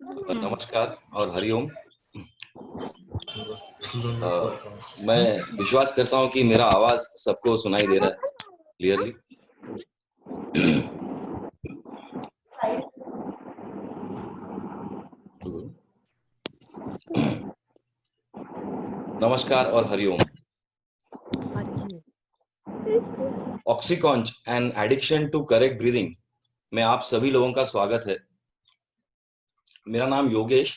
नमस्कार और हरिओम। मैं विश्वास करता हूँ कि मेरा आवाज सबको सुनाई दे रहा है क्लियरली। नमस्कार और Hariom. Oxyconch and addiction to correct breathing में आप सभी लोगों का स्वागत है। मेरा नाम योगेश,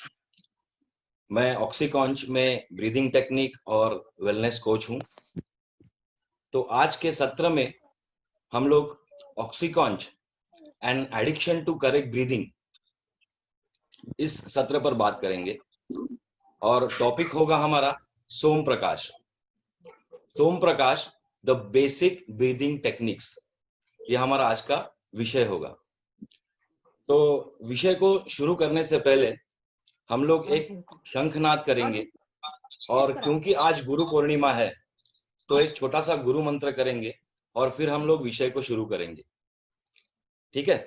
मैं ऑक्सीकॉन्च में ब्रीदिंग टेक्निक और वेलनेस कोच हूँ। तो आज के सत्र में हम लोग Oxyconch and addiction to correct breathing इस सत्र पर बात करेंगे और टॉपिक होगा हमारा Som Prakash. Som Prakash the basic breathing techniques, ये हमारा आज का विषय होगा। तो विषय को शुरू करने से पहले हम लोग एक शंखनाद करेंगे और क्योंकि आज गुरु पूर्णिमा है तो एक छोटा सा गुरु मंत्र करेंगे और फिर हम लोग विषय को शुरू करेंगे। ठीक है,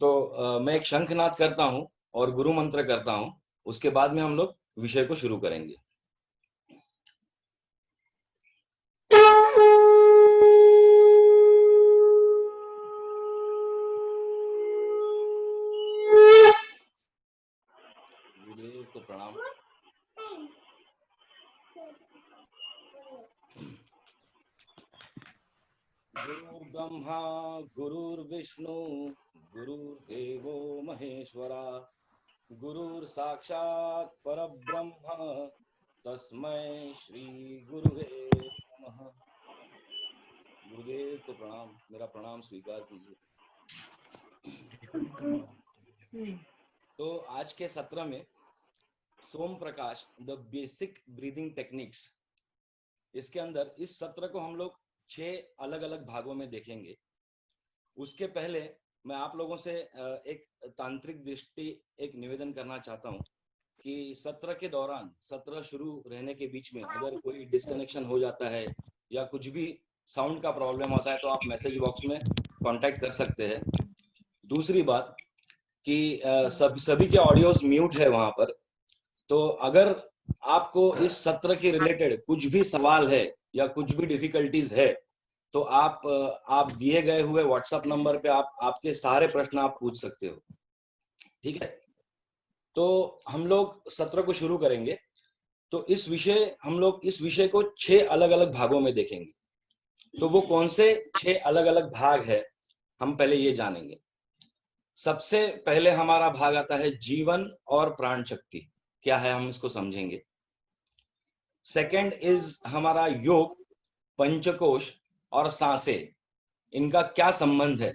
तो मैं एक शंखनाद करता हूं और गुरु मंत्र करता हूं, उसके बाद में हम लोग विषय को शुरू करेंगे। गुरुदेव को प्रणाम। गुरु ब्रह्मा गुरुर्विष्णु गुरुर्देवो महेश्वरा गुरुर साक्षात परब्रह्म तस्मै श्री गुरुवे नमः। गुरुदेव को प्रणाम, मेरा प्रणाम स्वीकार कीजिए। तो आज के सत्र में सोम Prakash the basic breathing techniques, इसके अंदर इस सत्र को हम लोग 6 अलग अलग भागों में देखेंगे। उसके पहले मैं आप लोगों से एक तांत्रिक दृष्टि एक निवेदन करना चाहता हूं कि सत्र के दौरान, सत्र शुरू रहने के बीच में अगर कोई डिस्कनेक्शन हो जाता है या कुछ भी साउंड का प्रॉब्लम आता है तो आप मैसेज बॉक्स में कांटेक्ट कर सकते हैं। दूसरी बात कि सभी के ऑडियोज म्यूट है वहां पर, तो अगर आपको इस सत्र के रिलेटेड कुछ भी सवाल है या कुछ भी डिफिकल्टीज है तो आप दिए गए हुए व्हाट्सएप नंबर पे आप आपके सारे प्रश्न आप पूछ सकते हो। ठीक है, तो हम लोग सत्र को शुरू करेंगे। तो हम लोग इस विषय को 6 अलग अलग भागों में देखेंगे। तो वो कौन से 6 अलग अलग भाग है हम पहले ये जानेंगे। सबसे पहले हमारा भाग आता है जीवन और प्राण शक्ति, क्या है हम इसको समझेंगे। सेकंड इज हमारा योग, पंचकोश और सांसें, इनका क्या संबंध है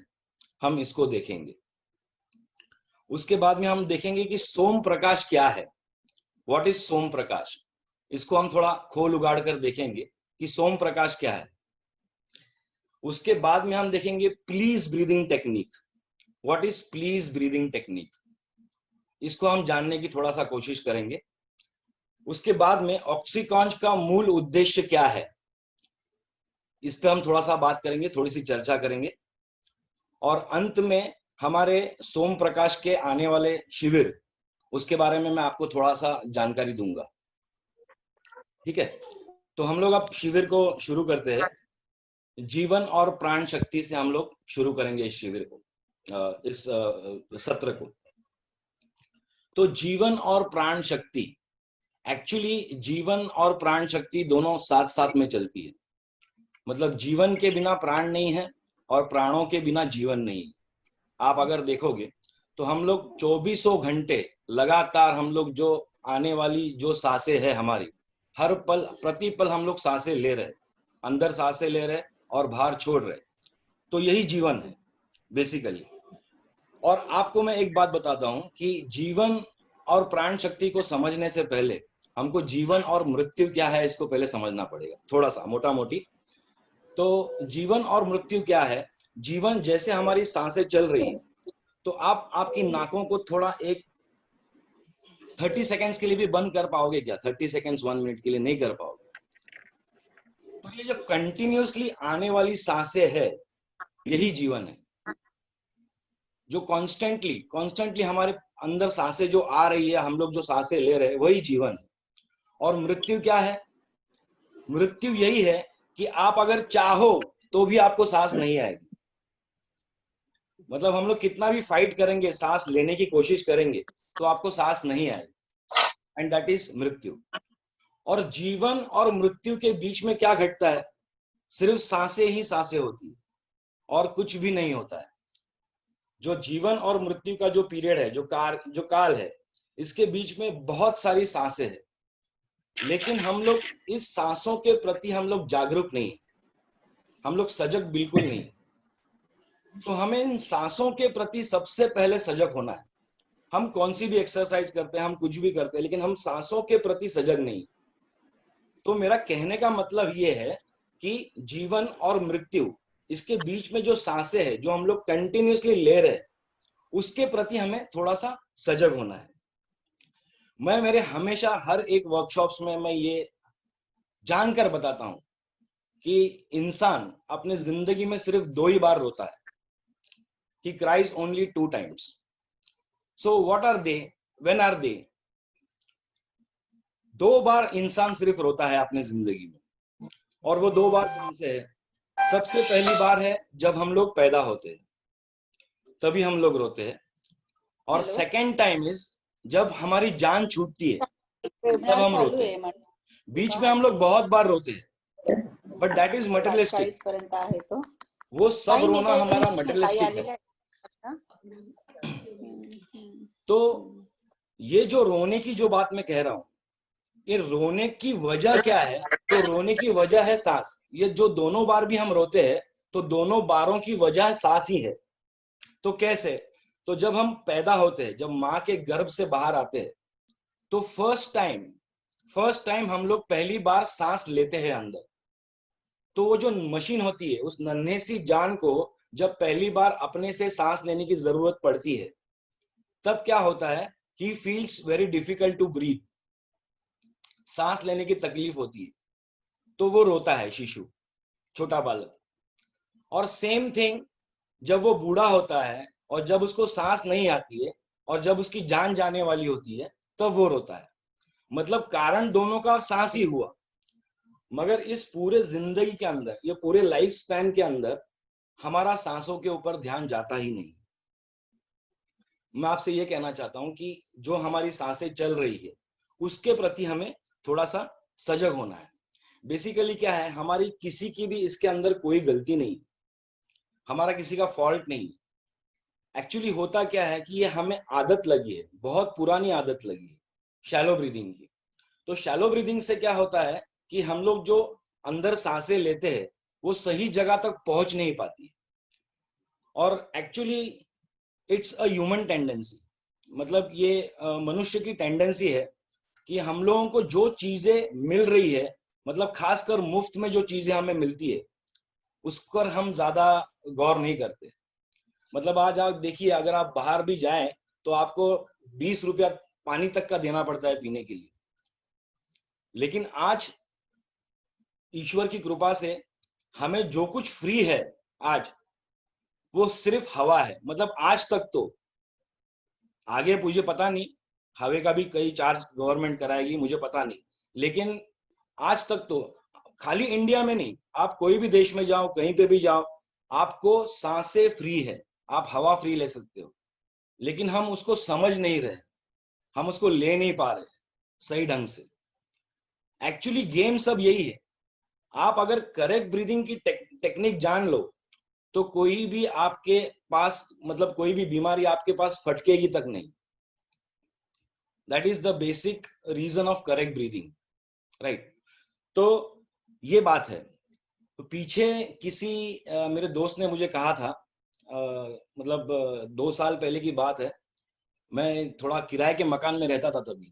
हम इसको देखेंगे। उसके बाद में हम देखेंगे कि सोम प्रकाश क्या है, व्हाट इज सोम प्रकाश, इसको हम थोड़ा खोल उगाड़ कर देखेंगे कि सोम प्रकाश क्या है। उसके बाद में हम देखेंगे please breathing technique, what is please breathing technique, इसको हम जानने की थोड़ा सा कोशिश करेंगे। उसके बाद में ऑक्सीकॉन्च का मूल उद्देश्य क्या है, इस पे हम थोड़ा सा बात करेंगे, थोड़ी सी चर्चा करेंगे। और अंत में हमारे सोम प्रकाश के आने वाले शिविर, उसके बारे में मैं आपको थोड़ा सा जानकारी दूंगा। ठीक है, तो हम लोग अब शिविर को शुरू करते हैं। जीवन और प्राण शक्ति से हम लोग शुरू करेंगे इस शिविर को, इस सत्र को। तो जीवन और प्राण शक्ति, एक्चुअली जीवन और प्राण शक्ति दोनों साथ साथ में चलती है। मतलब जीवन के बिना प्राण नहीं है और प्राणों के बिना जीवन नहीं है। आप अगर देखोगे तो हम लोग 2400 घंटे लगातार हम लोग जो आने वाली जो सांसें है हमारी, हर पल प्रति पल हम लोग सांसें ले रहे, अंदर सांसें ले रहे और बाहर छोड़ रहे। तो यही जीवन है बेसिकली। और आपको मैं एक बात बताता हूं कि जीवन और प्राण शक्ति को समझने से पहले हमको जीवन और मृत्यु क्या है इसको पहले समझना पड़ेगा, थोड़ा सा मोटा मोटी। तो जीवन और मृत्यु क्या है, जीवन जैसे हमारी सांसें चल रही है तो आप आपकी नाकों को थोड़ा एक 30 सेकेंड्स के लिए भी बंद कर पाओगे क्या? 30 सेकेंड्स 1 मिनट के लिए नहीं कर पाओगे। तो ये जो कंटिन्यूअसली आने वाली सांसें है, यही जीवन है। जो कॉन्स्टेंटली हमारे अंदर सांसें जो आ रही है, हम लोग जो सांसें ले रहे हैं, वही जीवन है। और मृत्यु क्या है? मृत्यु यही है कि आप अगर चाहो तो भी आपको सांस नहीं आएगी। मतलब हम लोग कितना भी फाइट करेंगे, सांस लेने की कोशिश करेंगे, तो आपको सांस नहीं आएगी, एंड दैट इज मृत्यु। और जीवन और मृत्यु के बीच में क्या घटता है? सिर्फ सांसें ही सांसें होती है और कुछ भी नहीं होता है। जो जीवन और मृत्यु का जो पीरियड है, जो काल है, इसके बीच में बहुत सारी सांसें हैं, लेकिन हम लोग इस सांसों के प्रति हम लोग जागरूक नहीं, हम लोग सजग बिल्कुल नहीं। तो हमें इन सांसों के प्रति सबसे पहले सजग होना है। हम कौन सी भी एक्सरसाइज करते हैं, हम कुछ भी करते हैं, लेकिन हम सांसों के प्रति सजग नहीं। तो मेरा कहने का मतलब ये है कि जीवन और मृत्यु, इसके बीच में जो सांसें हैं, जो हम लोग कंटिन्यूअसली ले रहे हैं, उसके प्रति हमें थोड़ा सा सजग होना है। मैं मेरे हमेशा हर एक वर्कशॉप्स में मैं ये जानकर बताता हूं कि इंसान अपने जिंदगी में सिर्फ 2 ही बार रोता है। He cries only 2 times. So what are they? When are they? 2 बार इंसान सिर्फ रोता है अपने जिंदगी में, और वो 2 बार कौन से है? सबसे पहली बार है जब हम लोग पैदा होते हैं, तभी हम लोग रोते हैं। और सेकेंड टाइम इज जब हमारी जान छूटती है, तब हम रोते हैं। बीच में हम लोग बहुत बार रोते हैं, बट दैट इज मटेरियलिस्टिक। वो सब रोना हमारा मटेरियलिस्टिक है। तो ये जो रोने की जो बात मैं कह रहा हूं, ये रोने की वजह क्या है? तो रोने की वजह है सांस। ये जो दोनों बार भी हम रोते हैं, तो दोनों बारों की वजह सांस ही है। तो कैसे? तो जब हम पैदा होते हैं, जब माँ के गर्भ से बाहर आते हैं, तो फर्स्ट टाइम हम लोग पहली बार सांस लेते हैं अंदर। तो वो जो मशीन होती है, उस नन्हे सी जान को जब पहली बार अपने से सांस लेने की जरूरत पड़ती है, तब क्या होता है? He feels very difficult to breathe. सांस लेने की तकलीफ होती है, तो वो रोता है शिशु, छोटा बालक। और सेम थिंग जब वो बूढ़ा होता है और जब उसको सांस नहीं आती है और जब उसकी जान जाने वाली होती है, तब वो रोता है। मतलब कारण दोनों का सांस ही हुआ, मगर इस पूरे जिंदगी के अंदर, ये पूरे लाइफ स्पैन के अंदर हमारा सांसों के ऊपर ध्यान जाता ही नहीं। मैं आपसे ये कहना चाहता हूं कि जो हमारी सांसें चल रही है, उसके प्रति हमें थोड़ा सा सजग होना है। बेसिकली क्या है, हमारी किसी की भी इसके अंदर कोई गलती नहीं, हमारा किसी का फॉल्ट नहीं। एक्चुअली होता क्या है कि ये हमें आदत लगी है, बहुत पुरानी आदत लगी है शैलो ब्रीदिंग की। तो शैलो ब्रीदिंग से क्या होता है कि हम लोग जो अंदर सांसें लेते हैं, वो सही जगह तक पहुंच नहीं पाती। और actually it's a human tendency, मतलब ये मनुष्य की टेंडेंसी है कि हम लोगों को जो चीजें मिल रही है, मतलब खासकर मुफ्त में जो चीजें हमें मिलती है, उस पर हम ज्यादा गौर नहीं करते। मतलब आज आप देखिए, अगर आप बाहर भी जाएं तो आपको 20 रुपया पानी तक का देना पड़ता है पीने के लिए। लेकिन आज ईश्वर की कृपा से हमें जो कुछ फ्री है आज, वो सिर्फ हवा है। मतलब आज तक तो, आगे मुझे पता नहीं, हवा का भी कई चार्ज गवर्नमेंट कराएगी, मुझे पता नहीं, लेकिन आज तक तो खाली इंडिया में नहीं, आप कोई भी देश में जाओ, कहीं पे भी जाओ, आपको सांसें फ्री है, आप हवा फ्री ले सकते हो। लेकिन हम उसको समझ नहीं रहे, हम उसको ले नहीं पा रहे सही ढंग से। एक्चुअली गेम सब यही है। आप अगर करेक्ट ब्रीदिंग की टेक्निक जान लो, तो कोई भी आपके पास, मतलब कोई भी बीमारी आपके पास फटकेगी तक नहीं। That is the basic reason of correct breathing, right? तो ये बात है। तो पीछे किसी मेरे दोस्त ने मुझे कहा था, मतलब 2 साल पहले की बात है, मैं थोड़ा किराए के मकान में रहता था तभी।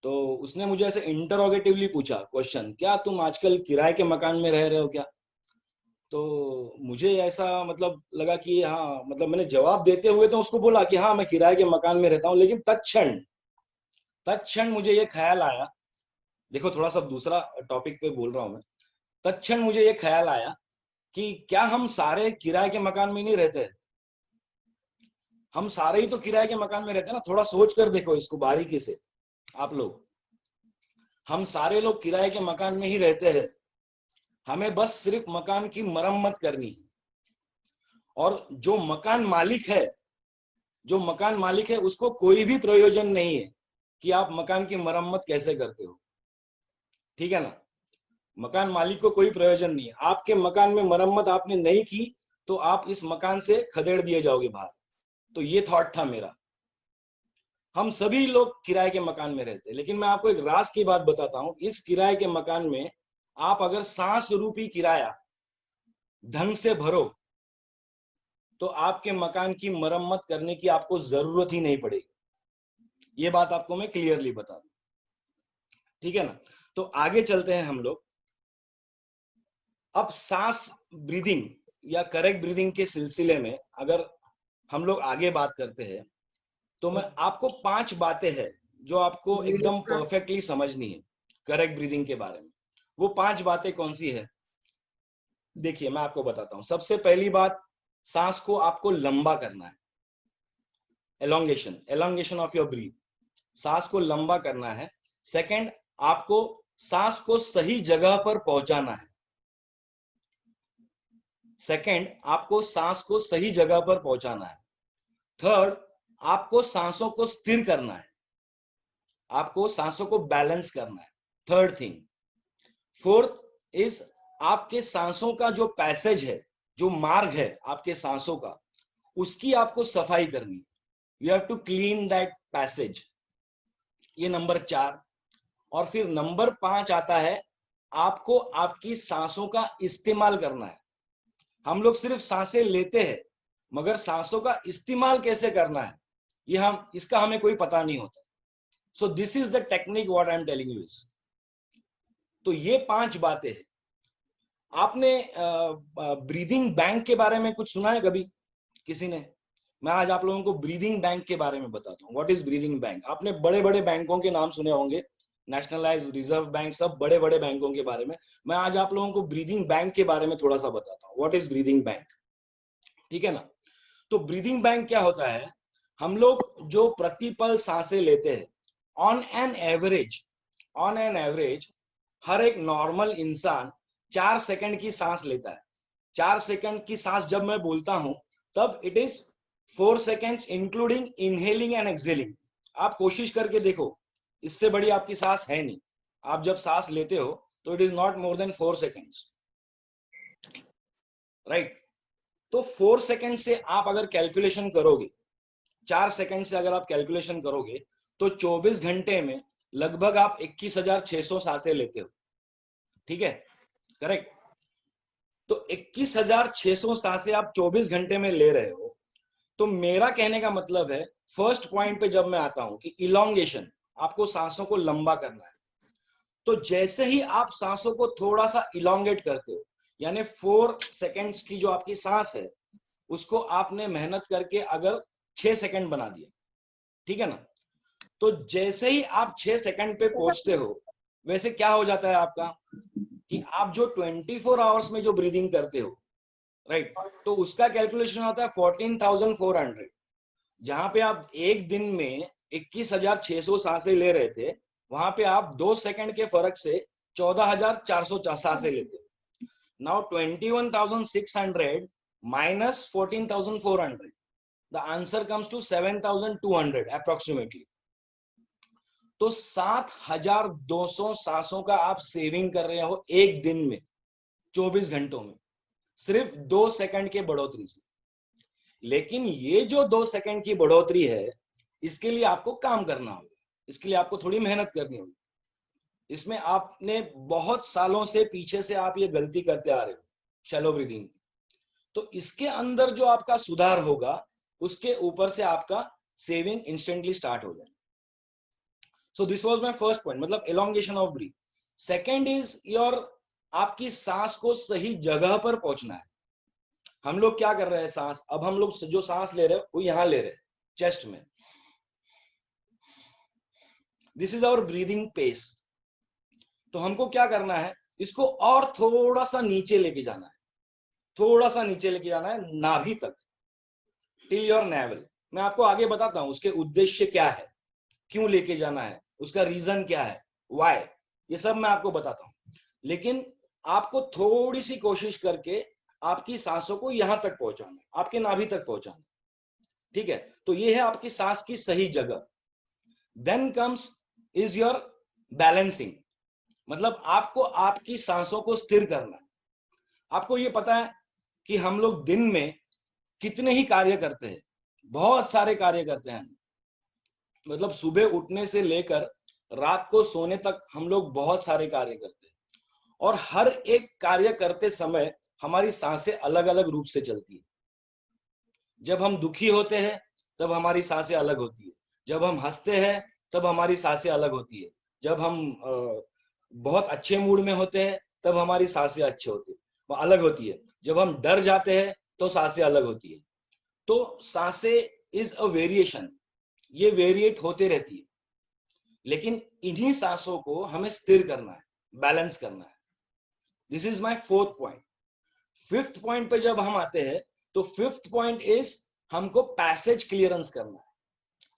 तो उसने मुझे ऐसे इंटरोगेटिवली पूछा क्वेश्चन, क्या तुम आजकल किराए के मकान में रह रहे हो क्या? तो मुझे ऐसा मतलब लगा कि हाँ, मतलब मैंने जवाब देते हुए तो उसको बोला कि हाँ मैं किराए के मकान में रहता हूँ, लेकिन तत्क्षण मुझे ये ख्याल आया, देखो थोड़ा सा दूसरा टॉपिक पे बोल रहा हूँ मैं। तत्क्षण मुझे ये ख्याल आया कि क्या हम सारे किराए के मकान में नहीं रहते? हम सारे ही तो किराए के मकान में रहते हैं ना, थोड़ा सोच कर देखो इसको बारीकी से आप लोग। हम सारे लोग किराए के मकान में ही रहते हैं, हमें बस सिर्फ मकान की मरम्मत करनी है। और जो मकान मालिक है, जो मकान मालिक है उसको कोई भी प्रयोजन नहीं है कि आप मकान की मरम्मत कैसे करते हो, ठीक है ना। मकान मालिक को कोई प्रयोजन नहीं है, आपके मकान में मरम्मत आपने नहीं की तो आप इस मकान से खदेड़ दिए जाओगे बाहर। तो ये थॉट था मेरा। हम सभी लोग किराए के मकान में रहते हैं, लेकिन मैं आपको एक राज की बात बताता हूं, इस किराए के मकान में आप अगर 700 रुपये किराया ढंग से भरो तो आपके मकान की मरम्मत करने की आपको जरूरत ही नहीं पड़ेगी। ये बात आपको मैं क्लियरली बता दूं, ठीक है ना। तो आगे चलते हैं हम लोग। अब सांस ब्रीदिंग या करेक्ट ब्रीदिंग के सिलसिले में अगर हम लोग आगे बात करते हैं तो मैं आपको 5 बातें हैं जो आपको एकदम परफेक्टली समझनी है करेक्ट ब्रीदिंग के बारे में। वो 5 बातें कौन सी है, देखिए मैं आपको बताता हूं। सबसे पहली बात, सांस को आपको लंबा करना है, एलोंगेशन ऑफ योर ब्रीथ, सांस को लंबा करना है। सेकंड, आपको सांस को सही जगह पर पहुंचाना है। सेकंड, आपको सांस को सही जगह पर पहुंचाना है। थर्ड, आपको सांसों को स्थिर करना है, आपको सांसों को बैलेंस करना है, थर्ड थिंग। फोर्थ इज, आपके सांसों का जो पैसेज है, जो मार्ग है आपके सांसों का, उसकी आपको सफाई करनी है। You have to clean that passage. ये नंबर 4। और फिर नंबर 5 आता है, आपको आपकी सांसों का इस्तेमाल करना है। हम लोग सिर्फ सांसें लेते हैं मगर सांसों का इस्तेमाल कैसे करना है ये इसका हमें कोई पता नहीं होता। सो this is the technique what I am telling you is. तो ये 5 बातें हैं। आपने ब्रीदिंग बैंक के बारे में कुछ सुना है कभी किसी ने? मैं आज आप लोगों को ब्रीदिंग बैंक के बारे में बताता हूँ। What is breathing bank? आपने बड़े बड़े बैंकों के नाम सुने होंगे, नेशनलाइज, रिजर्व बैंक, सब बड़े बड़े बैंकों के बारे में। मैं आज आप लोगों को ब्रीदिंग बैंक के बारे में थोड़ा सा बताता हूँ। व्हाट इज ब्रीदिंग बैंक, ठीक है ना। तो ब्रीदिंग बैंक क्या होता है, हम लोग जो प्रतिपल सांसें लेते हैं, ऑन एन एवरेज हर एक नॉर्मल इंसान 4 सेकंड की सांस लेता है। 4 सेकंड की सांस जब मैं बोलता हूं तब it is 4 seconds including inhaling and exhaling. आप कोशिश करके देखो, इससे बड़ी आपकी सांस है नहीं। आप जब सांस लेते हो तो it is not more than 4 seconds, right. तो 4 सेकंड से आप अगर कैलकुलेशन करोगे, 4 सेकंड से अगर आप कैलकुलेशन करोगे तो 24 घंटे में लगभग आप 21,600 सांसें लेते हो, ठीक है, करेक्ट। तो 21,600 सांसें आप 24 घंटे में ले रहे हो। तो मेरा कहने का मतलब है, फर्स्ट पॉइंट पे जब मैं आता हूं कि इलोंगेशन, आपको सांसों को लंबा करना है। तो जैसे ही आप सांसों को थोड़ा सा इलोंगेट करते हो, यानी 4 सेकंड्स की जो आपकी सांस है उसको आपने मेहनत करके अगर 6 सेकंड बना दिया, ठीक है ना। तो जैसे ही आप 6 सेकंड पे पहुंचते हो, वैसे क्या हो जाता है आपका कि आप जो 24 आवर्स में जो ब्रीदिंग करते हो, राइट, तो उसका कैलकुलेशन होता है 14,400। जहां पे आप एक दिन में 21,600 सांसें ले रहे थे, वहां पे आप 2 सेकंड के फर्क से 14,400 सांसें लेते हो। Now 21,600 minus 14,400, the answer comes to 7,200 approximately. तो 7,200 सांसों का आप सेविंग कर रहे हो एक दिन में, 24 घंटों में, सिर्फ 2 सेकंड के बढ़ोतरी से। लेकिन ये जो 2 सेकंड की बढ़ोतरी है, इसके लिए आपको काम करना होगा, इसके लिए आपको थोड़ी मेहनत करनी होगी। इसमें आपने बहुत सालों से पीछे से आप ये गलती करते आ रहे हो, शैलो ब्रीदिंग। तो इसके अंदर जो आपका सुधार होगा, उसके ऊपर से आपका सेविंग इंस्टेंटली स्टार्ट हो जाए। So this was my first point, मतलब elongation of breath. Second is your, आपकी सांस को सही जगह पर पहुंचना है। हम लोग क्या कर रहे हैं, सांस, अब हम लोग जो सांस ले रहे हैं वो यहां ले रहे हैं, चेस्ट में। This is our breathing pace. तो हमको क्या करना है, इसको और थोड़ा सा नीचे लेके जाना है, थोड़ा सा नीचे लेके जाना है, नाभि तक, टिल योर नेवल। मैं आपको आगे बताता हूं उसके उद्देश्य क्या है, क्यों लेके जाना है, उसका रीजन क्या है, व्हाई, ये सब मैं आपको बताता हूं। लेकिन आपको थोड़ी सी कोशिश करके आपकी सांसों को यहां तक पहुंचाना, आपके नाभि तक पहुंचाना, ठीक है। तो ये है आपकी सांस की सही जगह। Then comes is your balancing, मतलब आपको आपकी सांसों को स्थिर करना है। आपको ये पता है कि हम लोग दिन में कितने ही कार्य करते हैं, बहुत सारे कार्य करते हैं, मतलब सुबह उठने से लेकर रात को सोने तक हम लोग बहुत सारे कार्य करते हैं, और हर एक कार्य करते समय हमारी सांसें अलग अलग रूप से चलती है। जब हम दुखी होते हैं तब हमारी सांसें अलग होती है, जब हम हंसते हैं तब हमारी सांसें अलग होती है, जब हम बहुत अच्छे मूड में होते हैं तब हमारी सांसें अच्छी होती है, वो अलग होती है, जब हम डर जाते हैं तो सांसें अलग होती है। तो सांसें इज अ वेरिएशन, ये वेरिएट होते रहती है, लेकिन इन्हीं सांसों को हमें स्थिर करना है, बैलेंस करना है। This is my fourth point. Fifth point पे जब हम आते हैं तो फिफ्थ पॉइंट इज हमको पैसेज क्लियरेंस करना है।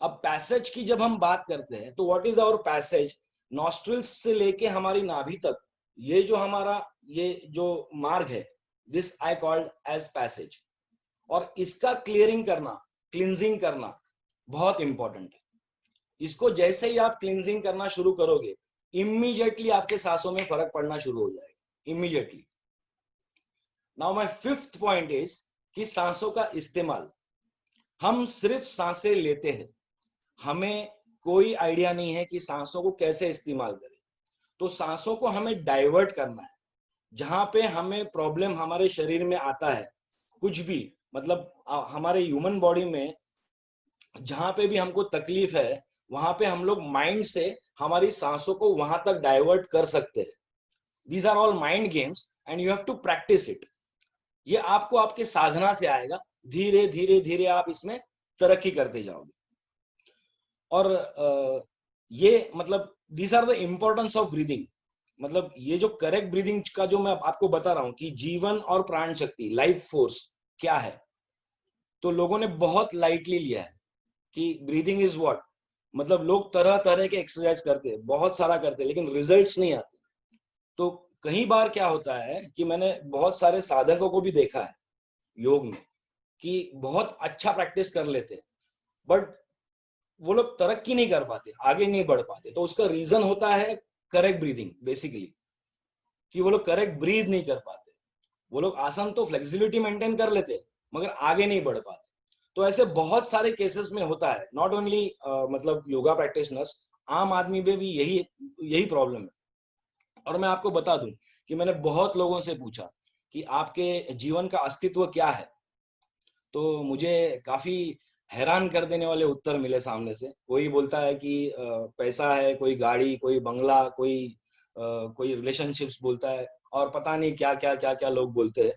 अब पैसेज की जब हम बात करते हैं तो what is our passage, nostrils से लेके हमारी नाभि तक, ये जो हमारा ये जो मार्ग है, this I called as passage. और इसका क्लियरिंग करना, क्लिनजिंग करना बहुत इंपॉर्टेंट है। इसको जैसे ही आप क्लिनजिंग करना शुरू करोगे, इमीडिएटली आपके सांसों में फर्क पड़ना शुरू हो जाएगा, immediately. Now my fifth point is कि सांसों का इस्तेमाल, हम सिर्फ सांसें लेते हैं, हमें कोई आइडिया नहीं है कि सांसों को कैसे इस्तेमाल करें। तो सांसों को हमें डाइवर्ट करना है। जहां पे हमें प्रॉब्लम हमारे शरीर में आता है, कुछ भी, मतलब हमारे ह्यूमन बॉडी में जहां पे भी हमको तकलीफ है, वहां पे हम लोग माइंड से हमारी सांसों को वहां तक डाइवर्ट कर सकते हैं। These are all mind games and you have to practise it. ये आपको आपके साधना से आएगा, धीरे धीरे धीरे आप इसमें तरक्की करते जाओगे। और ये मतलब these are the importance of breathing, मतलब ये जो करेक्ट ब्रीदिंग का जो मैं आपको बता रहा हूं कि जीवन और प्राण शक्ति, लाइफ फोर्स क्या है, तो लोगों ने बहुत लाइटली लिया है कि ब्रीदिंग इज व्हाट, मतलब लोग तरह तरह के एक्सरसाइज करते हैं, बहुत सारा करते हैं, लेकिन रिजल्ट्स नहीं आते। तो कई बार क्या होता है कि मैंने बहुत सारे साधकों को भी देखा है योग में कि बहुत अच्छा प्रैक्टिस कर लेते हैं, बट वो लोग तरक्की नहीं कर पाते, आगे नहीं बढ़ पाते। तो उसका रीजन होता है करेक्ट ब्रीदिंग, बेसिकली, कि वो लोग करेक्ट ब्रीद नहीं कर पाते। वो लोग आसन तो फ्लेक्सिबिलिटी मेंटेन कर लेते मगर आगे नहीं बढ़ पाते। तो ऐसे बहुत सारे केसेस में होता है, नॉट ओनली मतलब योगा प्रैक्टिशनर्स, आम आदमी में भी यही यही प्रॉब्लम है। और मैं आपको बता दूं कि मैंने बहुत लोगों से पूछा कि आपके जीवन का अस्तित्व क्या है, तो मुझे काफी हैरान कर देने वाले उत्तर मिले सामने से। कोई बोलता है कि पैसा है, कोई गाड़ी, कोई बंगला, कोई रिलेशनशिप्स बोलता है, और पता नहीं क्या क्या क्या क्या लोग बोलते हैं।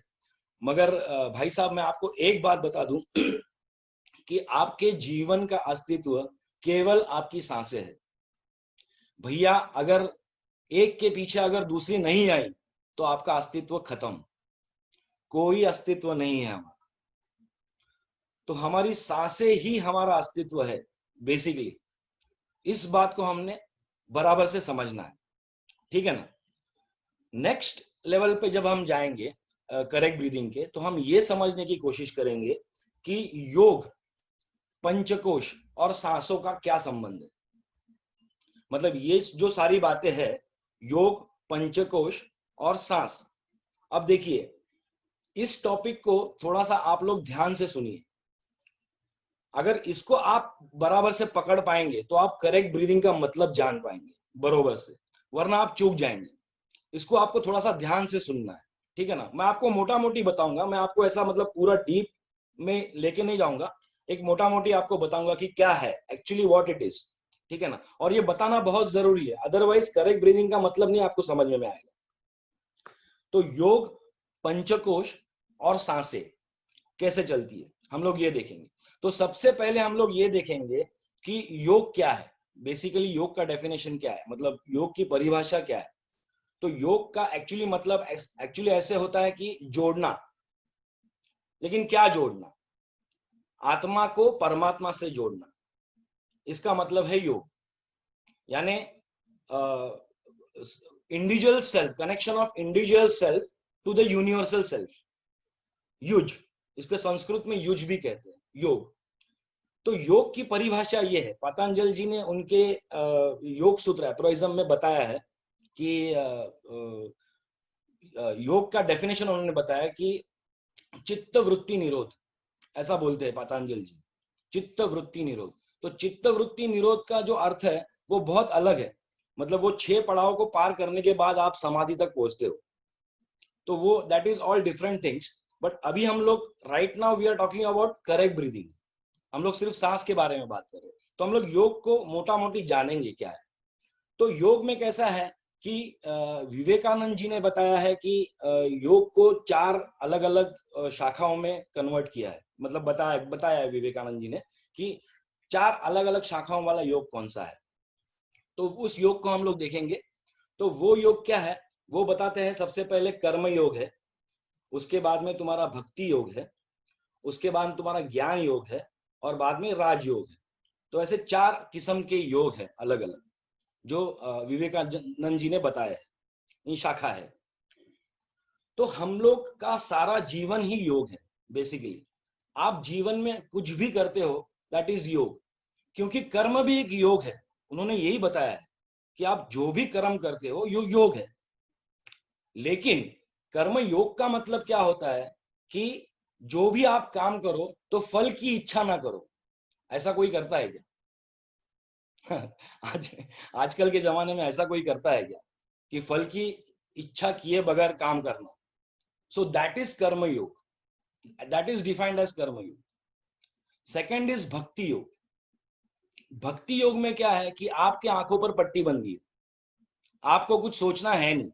मगर भाई साहब, मैं आपको एक बात बता दूं कि आपके जीवन का अस्तित्व केवल आपकी सांसें है। भैया, अगर एक के पीछे अगर दूसरी नहीं आई तो आपका अस्तित्व खत्म, कोई अस्तित्व नहीं है हमारा। तो हमारी सांसें ही हमारा अस्तित्व है बेसिकली। इस बात को हमने बराबर से समझना है, ठीक है ना। नेक्स्ट लेवल पे जब हम जाएंगे करेक्ट ब्रीदिंग के, तो हम ये समझने की कोशिश करेंगे कि योग, पंचकोश और सांसों का क्या संबंध है। मतलब ये जो सारी बातें हैं, योग, पंचकोश और सांस। अब देखिए, इस टॉपिक को थोड़ा सा आप लोग ध्यान से सुनिए। अगर इसको आप बराबर से पकड़ पाएंगे तो आप करेक्ट ब्रीदिंग का मतलब जान पाएंगे बरोबर से, वरना आप चूक जाएंगे। इसको आपको थोड़ा सा ध्यान से सुनना है, ठीक है ना। मैं आपको मोटा मोटी बताऊंगा, मैं आपको ऐसा मतलब पूरा डीप में लेके नहीं जाऊंगा, एक मोटा मोटी आपको बताऊंगा कि क्या है एक्चुअली, व्हाट इट इज, ठीक है ना। और ये बताना बहुत जरूरी है, अदरवाइज करेक्ट ब्रीदिंग का मतलब नहीं आपको समझ में आएगा। तो योग, पंचकोश और सांसें कैसे चलती है, हम लोग ये देखेंगे। तो सबसे पहले हम लोग ये देखेंगे कि योग क्या है, बेसिकली योग का डेफिनेशन क्या है, मतलब योग की परिभाषा क्या है। तो योग का एक्चुअली मतलब एक्चुअली ऐसे होता है कि जोड़ना। लेकिन क्या जोड़ना? आत्मा को परमात्मा से जोड़ना, इसका मतलब है योग। यानी individual self, connection of individual self to the universal self, युज, इसके संस्कृत में युज भी कहते हैं, योग। तो योग की परिभाषा ये है, पतंजलि जी ने उनके योग सूत्र अप्रोइज्म में बताया है कि योग का डेफिनेशन उन्होंने बताया कि चित्त वृत्ति निरोध, ऐसा बोलते हैं पतंजलि जी, चित्त वृत्ति निरोध। तो चित्त वृत्ति निरोध का जो अर्थ है वो बहुत अलग है, मतलब वो 6 पड़ाव को पार करने के बाद आप समाधि तक पहुंचते हो, तो वो that is all different things. But अभी हम लोग right now we are talking about correct breathing, हम लोग सिर्फ सांस के बारे में बात कर रहे हैं। तो हम लोग योग को मोटा मोटी जानेंगे क्या है। तो योग में कैसा है कि विवेकानंद जी ने बताया है कि योग को 4 अलग अलग शाखाओं में कन्वर्ट किया है, मतलब बताया है विवेकानंद जी ने कि 4 अलग अलग शाखाओं वाला योग कौन सा है। तो उस योग को हम लोग देखेंगे। तो वो योग क्या है वो बताते हैं। सबसे पहले कर्म योग है, उसके बाद में तुम्हारा भक्ति योग है, उसके बाद तुम्हारा ज्ञान योग है, और बाद में राजयोग है। तो ऐसे 4 किस्म के योग है अलग अलग, जो विवेकानंद जी ने बताया है, ये शाखा है। तो हम लोग का सारा जीवन ही योग है बेसिकली। आप जीवन में कुछ भी करते हो दैट इज योग, क्योंकि कर्म भी एक योग है। उन्होंने यही बताया है कि आप जो भी कर्म करते हो यो योग है। लेकिन कर्म योग का मतलब क्या होता है कि जो भी आप काम करो तो फल की इच्छा ना करो। ऐसा कोई करता है क्या? आजकल के जमाने में ऐसा कोई करता है क्या कि फल की इच्छा किए बगैर काम करना? सो दैट इज कर्म योग, दैट इज डिफाइंड एज कर्म योग। सेकेंड इज भक्ति योग। भक्ति योग में क्या है कि आपके आंखों पर पट्टी बंधी है, आपको कुछ सोचना है नहीं।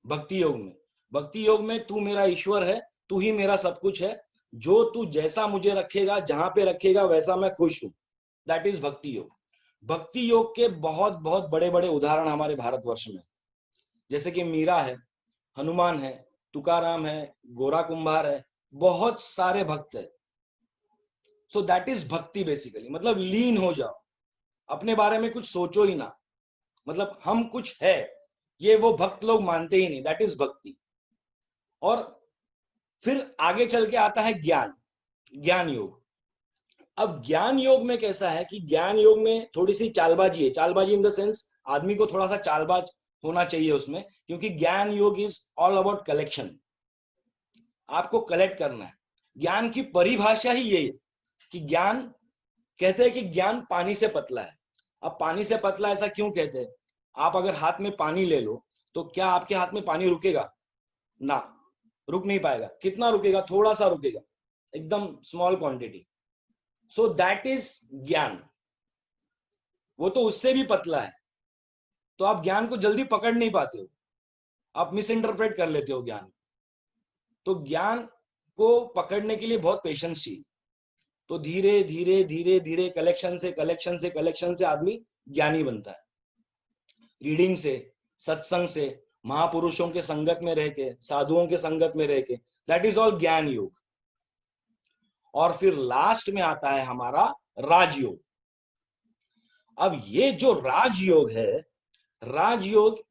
भक्ति योग में तू मेरा ईश्वर है, तू ही मेरा सब कुछ है, जो तू जैसा मुझे रखेगा, जहां पे रखेगा वैसा मैं खुश हूं। दैट इज भक्ति योग। भक्ति योग के बहुत बहुत बड़े बड़े उदाहरण हमारे भारतवर्ष में, जैसे कि मीरा है, हनुमान है, तुकाराम है, गोरा कुंभार है, बहुत सारे भक्त है। सो दैट इज भक्ति बेसिकली, मतलब लीन हो जाओ, अपने बारे में कुछ सोचो ही ना, मतलब हम कुछ है, ये वो भक्त लोग मानते ही नहीं। दैट इज भक्ति। और फिर आगे चल के आता है ज्ञान, ज्ञान योग। अब ज्ञान योग में कैसा है कि ज्ञान योग में थोड़ी सी चालबाजी है। चालबाजी इन द सेंस आदमी को थोड़ा सा चालबाज होना चाहिए उसमें, क्योंकि ज्ञान योग इज ऑल अबाउट कलेक्शन। आपको कलेक्ट करना है। ज्ञान की परिभाषा ही यही है कि ज्ञान, कहते हैं कि ज्ञान पानी से पतला है। अब पानी से पतला ऐसा क्यों कहते हैं? आप अगर हाथ में पानी ले लो तो क्या आपके हाथ में पानी रुकेगा? ना, रुक नहीं पाएगा। कितना रुकेगा? थोड़ा सा रुकेगा, एकदम small quantity. So that is ज्ञान। वो तो उससे भी पतला है, तो आप ज्ञान को जल्दी पकड़ नहीं पाते हो, आप मिस इंटरप्रेट कर लेते हो ज्ञान। तो ज्ञान को पकड़ने के लिए बहुत पेशेंस चाहिए। तो धीरे धीरे धीरे धीरे कलेक्शन से आदमी ज्ञानी बनता है। रीडिंग से, सत्संग से, महापुरुषों के संगत में रह के, साधुओं के संगत में रह के, दैट इज ऑल ज्ञान योग। और फिर लास्ट में आता है हमारा राजयोग। अब ये जो राजयोग है, राजयोग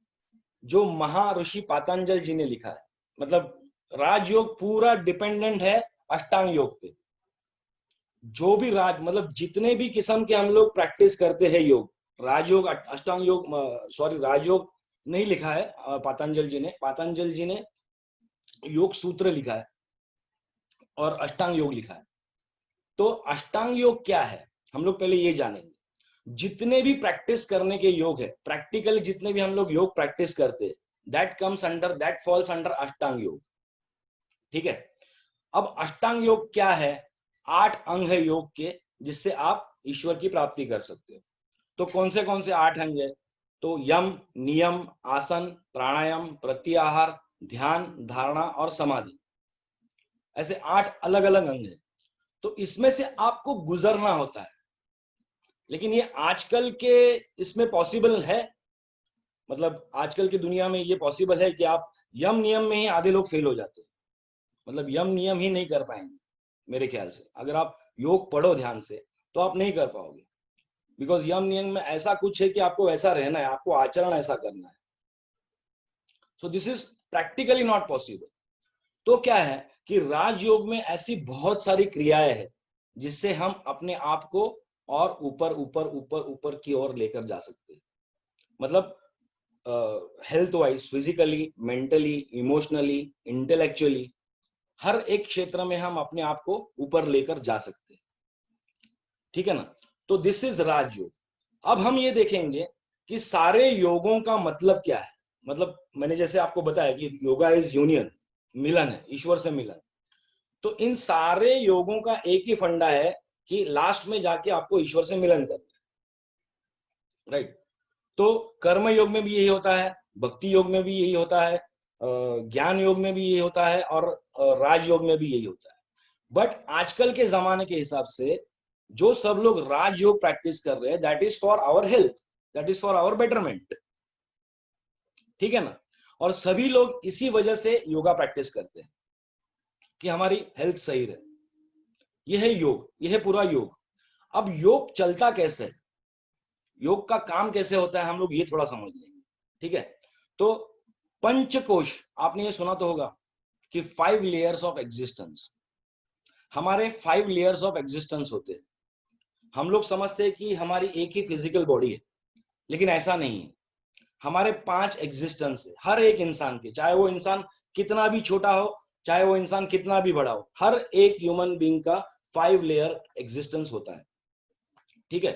जो महर्षि पतंजलि जी ने लिखा है, मतलब राजयोग पूरा डिपेंडेंट है अष्टांग योग पे। जो भी मतलब जितने भी किस्म के हम लोग प्रैक्टिस करते हैं योग, राजयोग, अष्टांग योग, सॉरी राजयोग नहीं लिखा है पतंजलि जी ने। पतंजलि जी ने योग सूत्र लिखा है और अष्टांग योग लिखा है। तो अष्टांग योग क्या है हम लोग पहले ये जानेंगे। जितने भी प्रैक्टिस करने के योग है, प्रैक्टिकली जितने भी हम लोग योग प्रैक्टिस करते हैं, दैट फॉल्स अंडर अष्टांग योग। ठीक है। अब अष्टांग योग क्या है? 8 अंग है योग के, जिससे आप ईश्वर की प्राप्ति कर सकते हो। तो कौन से 8 अंग है? तो यम, नियम, आसन, प्राणायाम, प्रत्याहार, ध्यान, धारणा और समाधि, ऐसे 8 अलग अलग अंग है। तो इसमें से आपको गुजरना होता है। लेकिन ये आजकल के इसमें पॉसिबल है, मतलब आजकल की दुनिया में ये पॉसिबल है कि आप यम नियम में ही आधे लोग फेल हो जाते हैं, मतलब यम नियम ही नहीं कर पाएंगे। मेरे ख्याल से अगर आप योग पढ़ो ध्यान से तो आप नहीं कर पाओगे, बिकॉज यम नियम में ऐसा कुछ है कि आपको वैसा रहना है, आपको आचरण ऐसा करना है। सो this is practically not possible. तो क्या है कि राजयोग में ऐसी बहुत सारी क्रियाएं हैं जिससे हम अपने आप को और ऊपर ऊपर ऊपर ऊपर की ओर लेकर जा सकते हैं। मतलब health wise, physically, mentally, emotionally, intellectually, हर एक क्षेत्र में हम अपने आप को ऊपर लेकर जा सकते हैं, ठीक है ना। तो दिस इज राजयोग। अब हम ये देखेंगे कि सारे योगों का मतलब क्या है। मतलब मैंने जैसे आपको बताया कि योगा इज यूनियन, मिलन है, ईश्वर से मिलन। तो इन सारे योगों का एक ही फंडा है कि लास्ट में जाके आपको ईश्वर से मिलन करना है, राइट। तो कर्म योग में भी यही होता है, भक्ति योग में भी यही होता है, ज्ञान योग में भी यही होता है, और राजयोग में भी यही होता है। बट आजकल के जमाने के हिसाब से जो सब लोग राजयोग प्रैक्टिस कर रहे हैं, that is for our health, that is for our betterment, ठीक है ना। और सभी लोग इसी वजह से योगा प्रैक्टिस करते हैं कि हमारी हेल्थ सही रहे। यह है योग, यह है पूरा योग। अब योग चलता कैसे है, योग का काम कैसे होता है, हम लोग ये थोड़ा समझ लेंगे, ठीक है। तो पंचकोश, आपने ये सुना तो होगा कि 5 लेयर्स ऑफ एग्जिस्टेंस। हमारे 5 लेयर्स ऑफ एग्जिस्टेंस होते हैं। हम लोग समझते हैं कि हमारी एक ही फिजिकल बॉडी है, लेकिन ऐसा नहीं है। हमारे 5 एग्जिस्टेंस है हर एक इंसान के, चाहे वो इंसान कितना भी छोटा हो, चाहे वो इंसान कितना भी बड़ा हो, हर एक ह्यूमन बीइंग का 5 लेयर एग्जिस्टेंस होता है, ठीक है।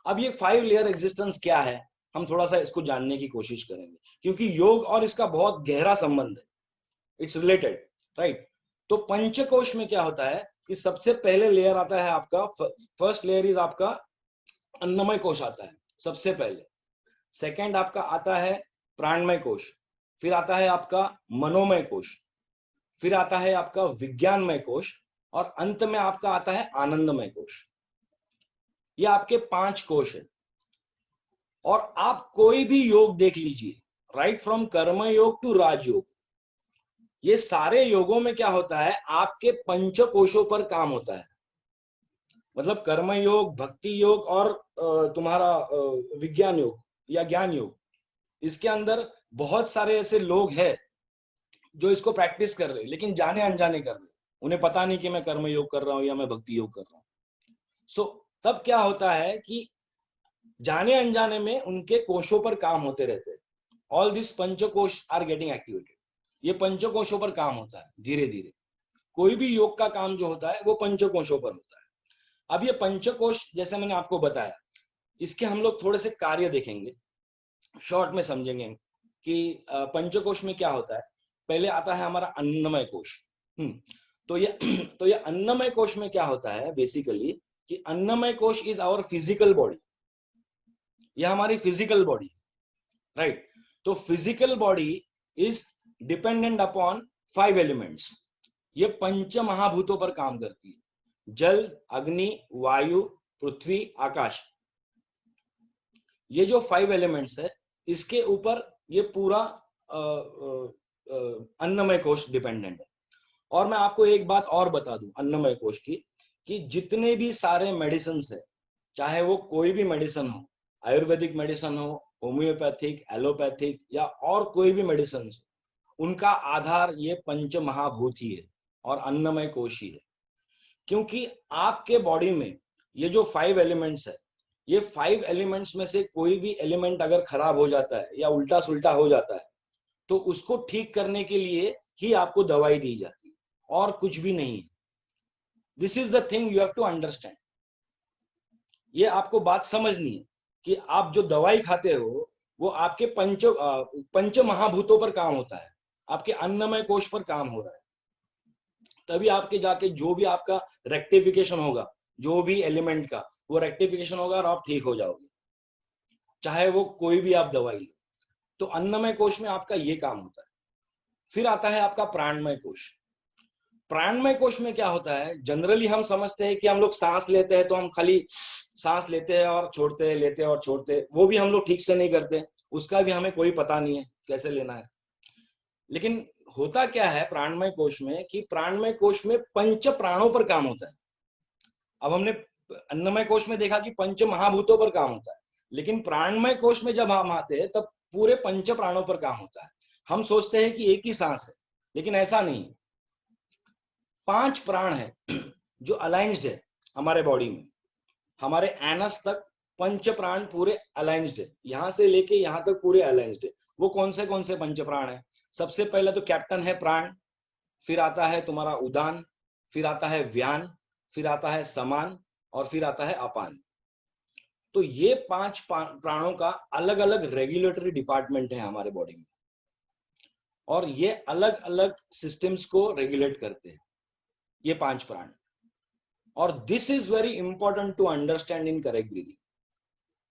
अब ये 5 लेयर एग्जिस्टेंस क्या है, हम थोड़ा सा इसको जानने की कोशिश करेंगे, क्योंकि योग और इसका बहुत गहरा संबंध है, इट्स रिलेटेड, राइट। तो पंचकोश में क्या होता है कि सबसे पहले लेयर आता है आपका, फर्स्ट लेयर इज आपका अन्नमय कोश आता है सबसे पहले। सेकंड आपका आता है प्राणमय कोश, फिर आता है आपका मनोमय कोश, फिर आता है आपका विज्ञानमय कोश, और अंत में आपका आता है आनंदमय कोश। ये आपके 5 कोश है। और आप कोई भी योग देख लीजिए, राइट फ्रॉम कर्म योग टू राजयोग, ये सारे योगों में क्या होता है, आपके पंचकोशों पर काम होता है। मतलब कर्म योग, भक्ति योग और तुम्हारा विज्ञान योग या ज्ञान योग, इसके अंदर बहुत सारे ऐसे लोग हैं जो इसको प्रैक्टिस कर रहे हैं, लेकिन जाने अनजाने कर रहे हैं, उन्हें पता नहीं कि मैं कर्म योग कर रहा हूं या मैं भक्ति योग कर रहा हूं। सो तब क्या होता है कि जाने अनजाने में उनके कोशों पर काम होते रहते हैं। All this panchkosh are getting activated. ये पंचकोशों पर काम होता है धीरे धीरे। कोई भी योग का काम जो होता है वो पंचकोशों पर होता है। अब ये पंचकोश जैसे मैंने आपको बताया, इसके हम लोग थोड़े से कार्य देखेंगे, शॉर्ट में समझेंगे कि पंचकोश में क्या होता है। पहले आता है हमारा अन्नमय कोश। तो ये तो ये अन्नमय कोश में क्या होता है बेसिकली, कि अन्नमय कोश इज आवर फिजिकल बॉडी, यह हमारी फिजिकल बॉडी, राइट। तो physical body is dependent upon 5 elements. ये पंच महाभूतों पर काम करती है, जल, अग्नि, वायु, पृथ्वी, आकाश। ये जो 5 एलिमेंट्स है, इसके ऊपर ये पूरा अन्नमय कोश डिपेंडेंट है। और मैं आपको एक बात और बता दूं अन्नमय कोश की, कि जितने भी सारे मेडिसिन है, चाहे वो कोई भी मेडिसिन हो, आयुर्वेदिक मेडिसिन हो, होम्योपैथिक, एलोपैथिक या और कोई भी मेडिसिन, उनका आधार ये पंच महाभूत ही है और अन्नमय कोश ही है। क्योंकि आपके बॉडी में ये जो 5 एलिमेंट्स है, ये 5 एलिमेंट्स में से कोई भी एलिमेंट अगर खराब हो जाता है या उल्टा सुल्टा हो जाता है, तो उसको ठीक करने के लिए ही आपको दवाई दी जाती है, और कुछ भी नहीं है। This is the thing you have to understand. ये आपको बात समझनी है कि आप जो दवाई खाते हो वो आपके पंच महाभूतों पर काम होता है, आपके अन्नमय कोश पर काम हो रहा है। तभी आपके जाके जो भी आपका रेक्टिफिकेशन होगा, जो भी एलिमेंट का, वो रेक्टिफिकेशन होगा और आप ठीक हो जाओगे, चाहे वो कोई भी आप दवाई लो। तो अन्नमय कोश में आपका ये काम होता है। फिर आता है आपका प्राणमय कोश। प्राणमय कोश में क्या होता है, जनरली हम समझते हैं कि हम लोग सांस लेते हैं तो हम खाली सांस लेते हैं और छोड़ते हैं, लेते हैं और छोड़ते हैं, वो भी हम लोग ठीक से नहीं करते, उसका भी हमें कोई पता नहीं है कैसे लेना है। लेकिन होता क्या है प्राणमय कोश में कि प्राणमय कोश में पंच प्राणों पर काम होता है। अब हमने अन्नमय कोश में देखा कि पंच महाभूतों पर काम होता है, लेकिन प्राणमय कोश में जब हम आते हैं तब पूरे पंच प्राणों पर काम होता है। हम सोचते हैं कि एक ही सांस है, लेकिन ऐसा नहीं। 5 प्राण है जो अलाइंस्ड है हमारे बॉडी में। हमारे एनस तक पंच प्राण पूरे अलाइंस्ड है, यहां से लेके यहां तक पूरे अलाइंस्ड है। वो कौन से पंच प्राण है? सबसे पहले तो कैप्टन है प्राण, फिर आता है तुम्हारा उदान, फिर आता है व्यान, फिर आता है समान, और फिर आता है अपान। तो ये 5 प्राणों का अलग अलग रेगुलेटरी डिपार्टमेंट है हमारे बॉडी में, और ये अलग अलग सिस्टम्स को रेगुलेट करते हैं, ये 5 प्राण। और this is very important to understand in correct breathing.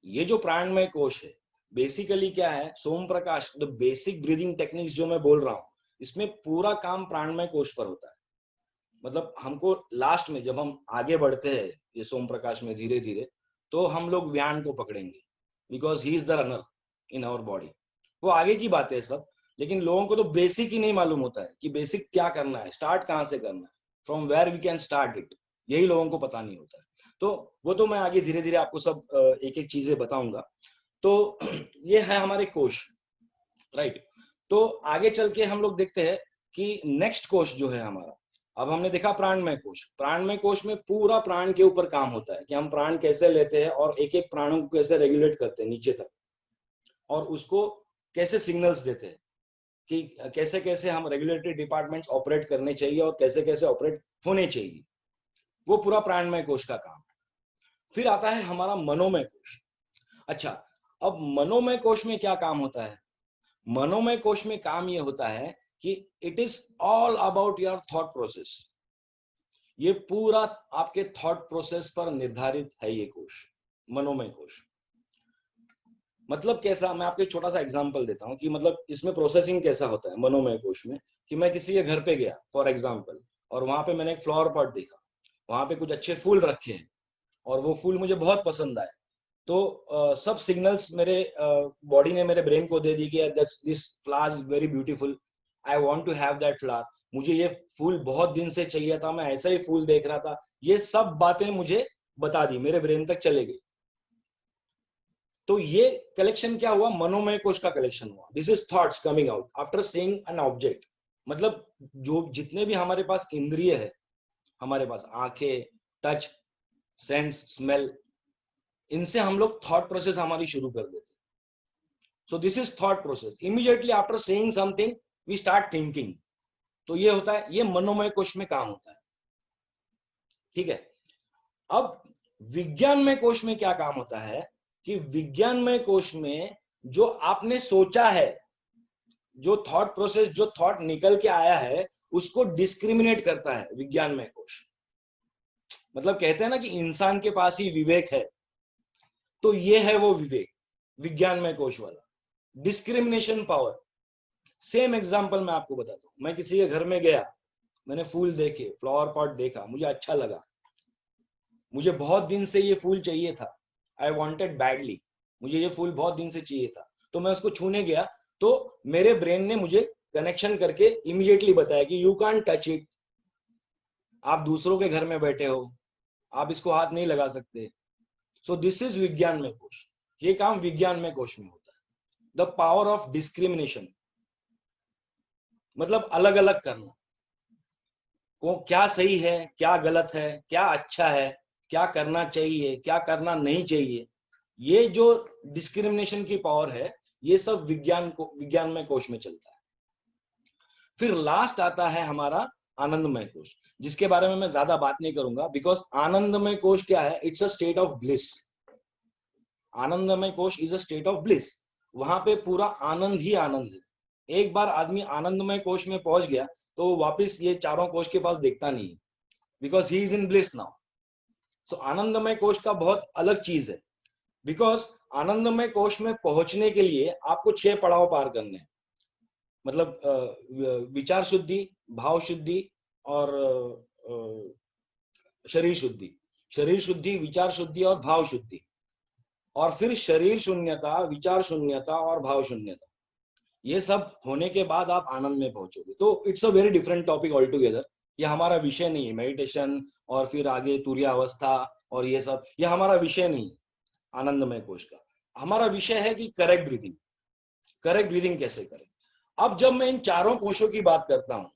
ये जो प्राणमय कोश है बेसिकली क्या है, Som Prakash, the basic breathing techniques जो मैं बोल रहा हूं, इसमें पूरा काम प्राणमय कोश पर होता है। मतलब हमको लास्ट में जब हम आगे बढ़ते हैं ये सोम प्रकाश में धीरे धीरे, तो हम लोग व्यान को पकड़ेंगे, because he is the runner in our body. वो आगे की बात है सब, लेकिन लोगों को तो बेसिक ही नहीं मालूम होता है कि बेसिक क्या करना है, स्टार्ट कहां से करना है, from where we can start it, यही लोगों को पता नहीं होता है। तो वो तो मैं आगे धीरे धीरे आपको सब एक एक चीजें बताऊंगा। तो ये है हमारे कोश, राइट। तो आगे चल के हम लोग देखते हैं कि नेक्स्ट कोश जो है हमारा, अब हमने देखा प्राणमय कोश। प्राणमय कोश में पूरा प्राण के ऊपर काम होता है कि हम प्राण कैसे लेते हैं और एक एक प्राणों को कैसे रेगुलेट करते हैं नीचे तक, और उसको कैसे सिग्नल्स देते हैं कि कैसे कैसे हम रेगुलेटरी डिपार्टमेंट्स ऑपरेट करने चाहिए और कैसे कैसे ऑपरेट होने चाहिए। वो पूरा प्राणमय कोश का काम है। फिर आता है हमारा मनोमय कोश। अच्छा, अब मनोमय कोश में क्या काम होता है? मनोमय कोश में काम ये होता है कि it is all about your thought process. ये पूरा आपके थॉट प्रोसेस पर निर्धारित है ये कोश, मनोमय कोश। मतलब कैसा, मैं आपको एक छोटा सा एग्जांपल देता हूं कि मतलब इसमें प्रोसेसिंग कैसा होता है मनोमय कोश में। कि मैं किसी के घर पे गया फॉर एग्जांपल, और वहां पे मैंने एक फ्लावर पॉट देखा, वहां पे कुछ अच्छे फूल रखे हैं और वो फूल मुझे बहुत पसंद आए। तो सब सिग्नल्स मेरे बॉडी ने मेरे ब्रेन को दे दी कि this flower is very beautiful, I want to have that flower, मुझे ये फूल बहुत दिन से चाहिए था, मैं ऐसा ही फूल देख रहा था। ये सब बातें मुझे बता दी, मेरे ब्रेन तक चले गई। तो ये कलेक्शन क्या हुआ? मनोमय कोश का कलेक्शन हुआ। This is thoughts coming out after seeing an object. मतलब जो जितने भी हमारे पास इंद्रिय है, हमारे पास आंखें, टच, सेंस, स्मेल, इनसे हम लोग थॉट प्रोसेस हमारी शुरू कर देते हैं। So this is thought process. Immediately after seeing something we start thinking. तो ये होता है, ये मनोमय कोश में काम होता है। ठीक है। अब विज्ञानमय कोश में क्या काम होता है कि विज्ञानमय कोश में जो आपने सोचा है, जो थॉट प्रोसेस, जो थॉट निकल के आया है, उसको डिस्क्रिमिनेट करता है विज्ञानमय कोश। मतलब कहते हैं ना कि इंसान के पास ही विवेक है, तो ये है वो विवेक विज्ञानमय कोश वाला, डिस्क्रिमिनेशन पावर। सेम एग्जांपल मैं आपको बताता हूं। मैं किसी के घर में गया, मैंने फूल देखे, फ्लावर पॉट देखा, मुझे अच्छा लगा, मुझे बहुत दिन से ये फूल चाहिए था, आई वॉन्टेड बैडली, मुझे ये फूल बहुत दिन से चाहिए था। तो मैं उसको छूने गया, तो मेरे ब्रेन ने मुझे कनेक्शन करके इमीडिएटली बताया कि यू कांट टच इट, आप दूसरों के घर में बैठे हो, आप इसको हाथ नहीं लगा सकते। सो दिस इज विज्ञान में कोश। ये काम विज्ञान में कोश में होता है। द पावर ऑफ डिस्क्रिमिनेशन, मतलब अलग अलग करना, को क्या सही है, क्या गलत है, क्या अच्छा है, क्या करना चाहिए, क्या करना नहीं चाहिए। ये जो डिस्क्रिमिनेशन की पावर है, ये सब विज्ञान में कोश में चलता है। फिर लास्ट आता है हमारा आनंदमय कोश, जिसके बारे में मैं ज्यादा बात नहीं करूंगा, बिकॉज आनंदमय कोश क्या है? It's a state of bliss. आनंदमय कोश is a state of bliss. वहां पे पूरा आनंद ही आनंद है। एक बार आदमी आनंदमय कोश में पहुंच गया तो वापिस ये चारों कोश के पास देखता नहीं है, because he is in bliss now. So आनंदमय कोश का बहुत अलग चीज है, बिकॉज आनंदमय कोश में पहुंचने के लिए आपको 6 पड़ाव पार करने हैं। मतलब विचार शुद्धि, भाव शुद्धि और शरीर शुद्धि। शरीर शुद्धि, विचार शुद्धि और भाव शुद्धि, और फिर शरीर शून्यता, विचार शून्यता और भाव शून्यता। ये सब होने के बाद आप आनंद में पहुंचोगे। तो it's a very different topic all together. ये हमारा विषय नहीं है मेडिटेशन और फिर आगे तुरीय अवस्था और ये सब, ये हमारा विषय नहीं है आनंदमय कोश का। हमारा विषय है कि करेक्ट ब्रीदिंग, करेक्ट ब्रीदिंग कैसे करें। अब जब मैं इन चारों कोशों की बात करता हूं,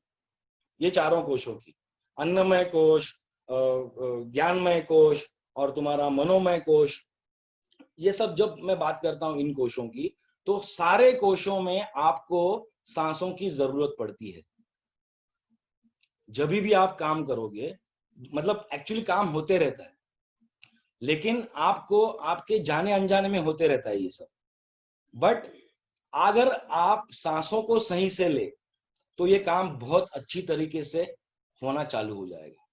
ये चारों कोशों की, अन्नमय कोश, ज्ञानमय कोश और तुम्हारा मनोमय कोश, ये सब जब मैं बात करता हूं इन कोशों की, तो सारे कोशों में आपको सांसों की जरूरत पड़ती है। जब भी आप काम करोगे, मतलब एक्चुअली काम होते रहता है, लेकिन आपको आपके जाने अनजाने में होते रहता है ये सब। बट अगर आप सांसों को सही से ले तो ये काम बहुत अच्छी तरीके से होना चालू हो जाएगा।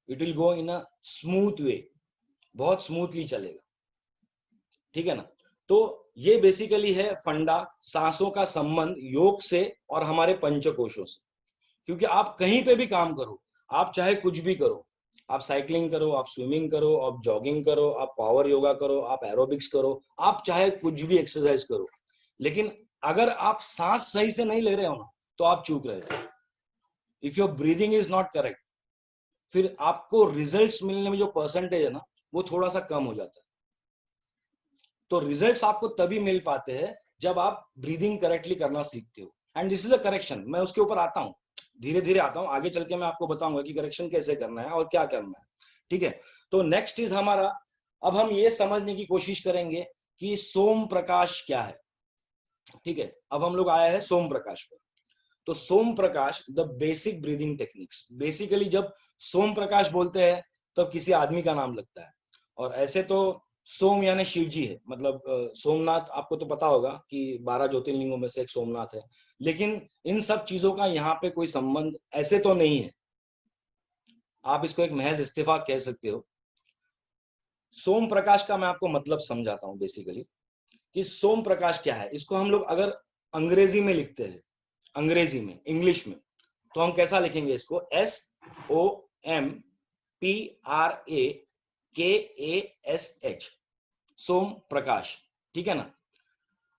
It will go in a smooth way, बहुत स्मूथली चलेगा, ठीक है ना। तो ये बेसिकली है फंडा, सांसों का संबंध योग से और हमारे पंचकोशों से। क्योंकि आप कहीं पे भी काम करो, आप चाहे कुछ भी करो, आप साइकिलिंग करो, आप स्विमिंग करो, आप जॉगिंग करो, आप पावर योगा करो, आप एरोबिक्स करो, आप चाहे कुछ भी एक्सरसाइज करो, लेकिन अगर आप सांस सही से नहीं ले रहे हो ना, तो आप चूक रहे हो। If your breathing is not correct, फिर आपको रिजल्ट्स मिलने में जो परसेंटेज है ना, वो थोड़ा सा कम हो जाता है। तो रिजल्ट्स आपको तभी मिल पाते हैं जब आप ब्रीदिंग करेक्टली करना सीखते हो। And this is a correction, मैं उसके ऊपर आता हूँ, धीरे धीरे आता हूँ, आगे चल के मैं आपको बताऊंगा कि करेक्शन कैसे करना है और क्या करना है, ठीक है। तो नेक्स्ट इज हमारा, अब हम ये समझने की कोशिश करेंगे कि सोम प्रकाश क्या है, ठीक है। अब हम लोग आए हैं सोम प्रकाश पर। तो Som Prakash, the basic breathing techniques. Basically जब सोम प्रकाश बोलते हैं तब किसी आदमी का नाम लगता है, और ऐसे तो सोम यानी शिव जी है, मतलब सोमनाथ आपको तो पता होगा कि 12 ज्योतिर्लिंगों में से एक सोमनाथ है, लेकिन इन सब चीजों का यहाँ पे कोई संबंध ऐसे तो नहीं है, आप इसको एक महज इस्तेफाक कह सकते हो। सोम प्रकाश का मैं आपको मतलब समझाता हूँ बेसिकली कि सोम प्रकाश क्या है। इसको हम लोग अगर अंग्रेजी में लिखते हैं, अंग्रेजी में, इंग्लिश में, तो हम कैसा लिखेंगे इसको, SOMPRAKASH, सोम प्रकाश, ठीक है ना।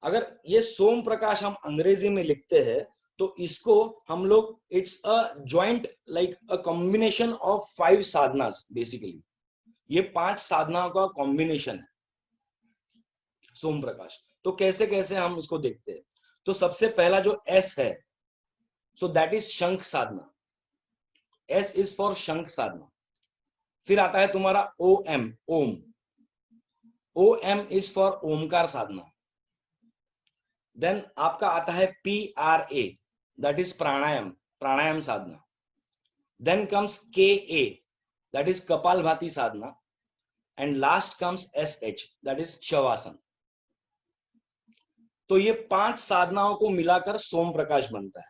अगर ये सोम प्रकाश हम अंग्रेजी में लिखते हैं तो इसको हम लोग, it's a joint like a combination of 5 साधनास basically. ये 5 साधनाओं का कॉम्बिनेशन है सोम प्रकाश। तो कैसे कैसे हम इसको देखते हैं, तो सबसे पहला जो S है, सो दैट इज शंख साधना, S इज फॉर शंख साधना। फिर आता है तुम्हारा OM, Om, OM is for ओमकार साधना। देन आपका आता है PRA, that is pranayama, pranayama साधना। Then comes KA, that is kapalbhati साधना। And last comes SH, that is shavasana. तो ये 5 साधनाओं को मिलाकर सोम प्रकाश बनता है।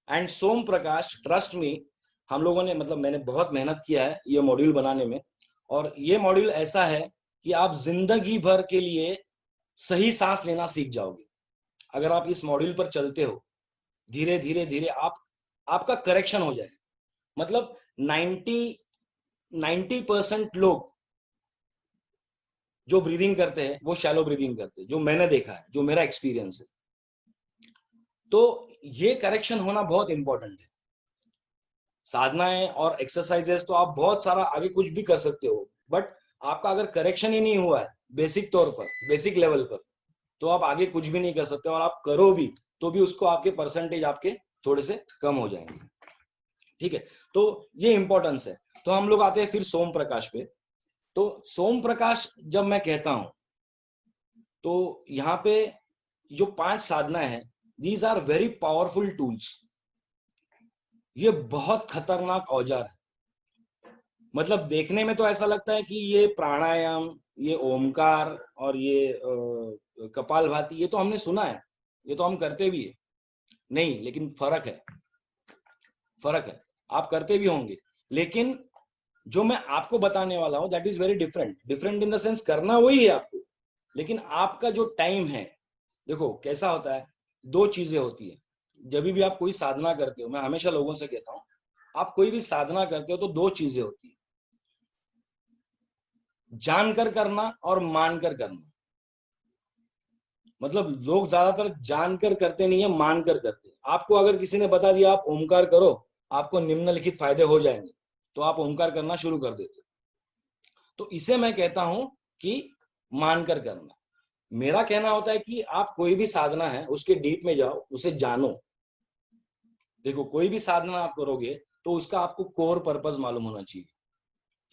And Som Prakash, trust me, हम लोगों ने, मतलब मैंने बहुत मेहनत किया है ये मॉड्यूल बनाने में, और ये मॉड्यूल ऐसा है कि आप जिंदगी भर के लिए सही सांस लेना सीख जाओगे अगर आप इस मॉड्यूल पर चलते हो। धीरे धीरे धीरे आपका करेक्शन हो जाएगा। मतलब 90% लोग जो ब्रीदिंग करते हैं वो शैलो ब्रीदिंग करते हैं, जो मैंने देखा है, जो मेरा एक्सपीरियंस है। तो ये करेक्शन होना बहुत इंपॉर्टेंट है। साधनाएं और एक्सरसाइजेस तो आप बहुत सारा आगे कुछ भी कर सकते हो, बट आपका अगर करेक्शन ही नहीं हुआ है बेसिक तौर पर, बेसिक लेवल पर, तो आप आगे कुछ भी नहीं कर सकते, और आप करो भी तो भी उसको आपके परसेंटेज आपके थोड़े से कम हो जाएंगे, ठीक है। तो ये इंपॉर्टेंस है। तो हम लोग आते हैं फिर सोम प्रकाश पे। तो सोम प्रकाश जब मैं कहता हूं, तो यहाँ पे जो 5 साधना है, these are very powerful tools. ये बहुत खतरनाक औजार है। मतलब देखने में तो ऐसा लगता है कि ये प्राणायाम, ये ओमकार और ये कपालभाति, ये तो हमने सुना है, ये तो हम करते भी है, नहीं, लेकिन फर्क है, फर्क है। आप करते भी होंगे, लेकिन जो मैं आपको बताने वाला हूं that is very different. Different in the sense, करना वही है आपको, लेकिन आपका जो टाइम है, देखो कैसा होता है, 2 चीजें होती है जब भी आप कोई साधना करते हो। मैं हमेशा लोगों से कहता हूं, आप कोई भी साधना करते हो तो 2 चीजें होती है, जानकर करना और मानकर करना। मतलब लोग ज्यादातर जानकर करते नहीं है, मानकर करते हैं। आपको अगर किसी ने बता दिया आप ओमकार करो, आपको निम्नलिखित फायदे हो जाएंगे, तो आप ओमकार करना शुरू कर देते। तो इसे मैं कहता हूं कि मानकर करना। मेरा कहना होता है कि आप कोई भी साधना है उसके डीप में जाओ, उसे जानो। देखो कोई भी साधना आप करोगे तो उसका आपको कोर पर्पस मालूम होना चाहिए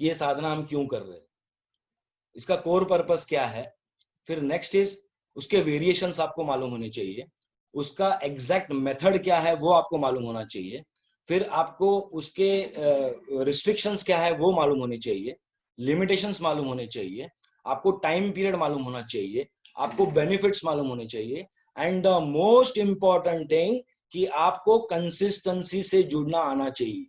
कि ये साधना हम क्यों कर रहे हैं, इसका कोर पर्पस क्या है। फिर नेक्स्ट इज उसके वेरिएशंस आपको मालूम होने चाहिए, उसका एग्जैक्ट मेथड क्या है वो आपको मालूम होना चाहिए। फिर आपको उसके रिस्ट्रिक्शंस क्या है वो मालूम होने चाहिए, लिमिटेशंस मालूम होने चाहिए, आपको टाइम पीरियड मालूम होना चाहिए, आपको बेनिफिट्स मालूम होने चाहिए, and the most important thing कि आपको कंसिस्टेंसी से जुड़ना आना चाहिए।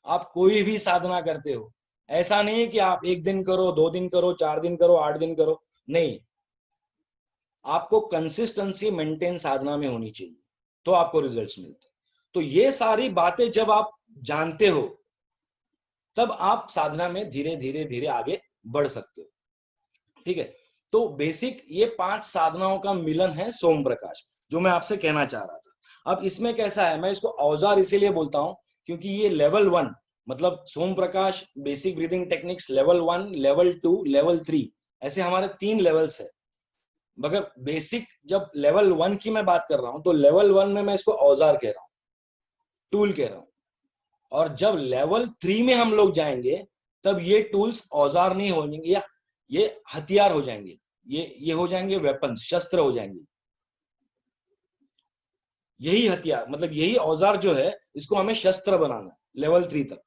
आप कोई भी साधना करते हो, ऐसा नहीं है कि आप एक दिन करो, 2 दिन करो, 4 दिन करो, 8 दिन करो, नहीं, आपको कंसिस्टेंसी मेंटेन साधना में होनी चाहिए, तो आपको रिजल्ट्स मिलते हैं। तो ये सारी बातें जब आप जानते हो तब आप साधना में धीरे धीरे धीरे आगे बढ़ सकते हो। ठीक है, तो बेसिक ये 5 साधनाओं का मिलन है सोम प्रकाश, जो मैं आपसे कहना चाह रहा था। अब इसमें कैसा है, मैं इसको औजार इसीलिए बोलता हूं क्योंकि ये लेवल 1, मतलब Som Prakash basic breathing techniques level 1, level 2, level 3, ऐसे हमारे 3 लेवल्स है। मगर बेसिक जब लेवल 1 की मैं बात कर रहा हूं तो लेवल 1 में मैं इसको औजार कह रहा हूं, टूल कह रहा हूं। और जब लेवल 3 में हम लोग जाएंगे तब ये टूल्स औजार नहीं होंगे, या ये हथियार हो जाएंगे, ये हो जाएंगे वेपन्स, शस्त्र हो जाएंगे। यही हथियार, मतलब यही औजार जो है इसको हमें शस्त्र बनाना है लेवल 3 तक।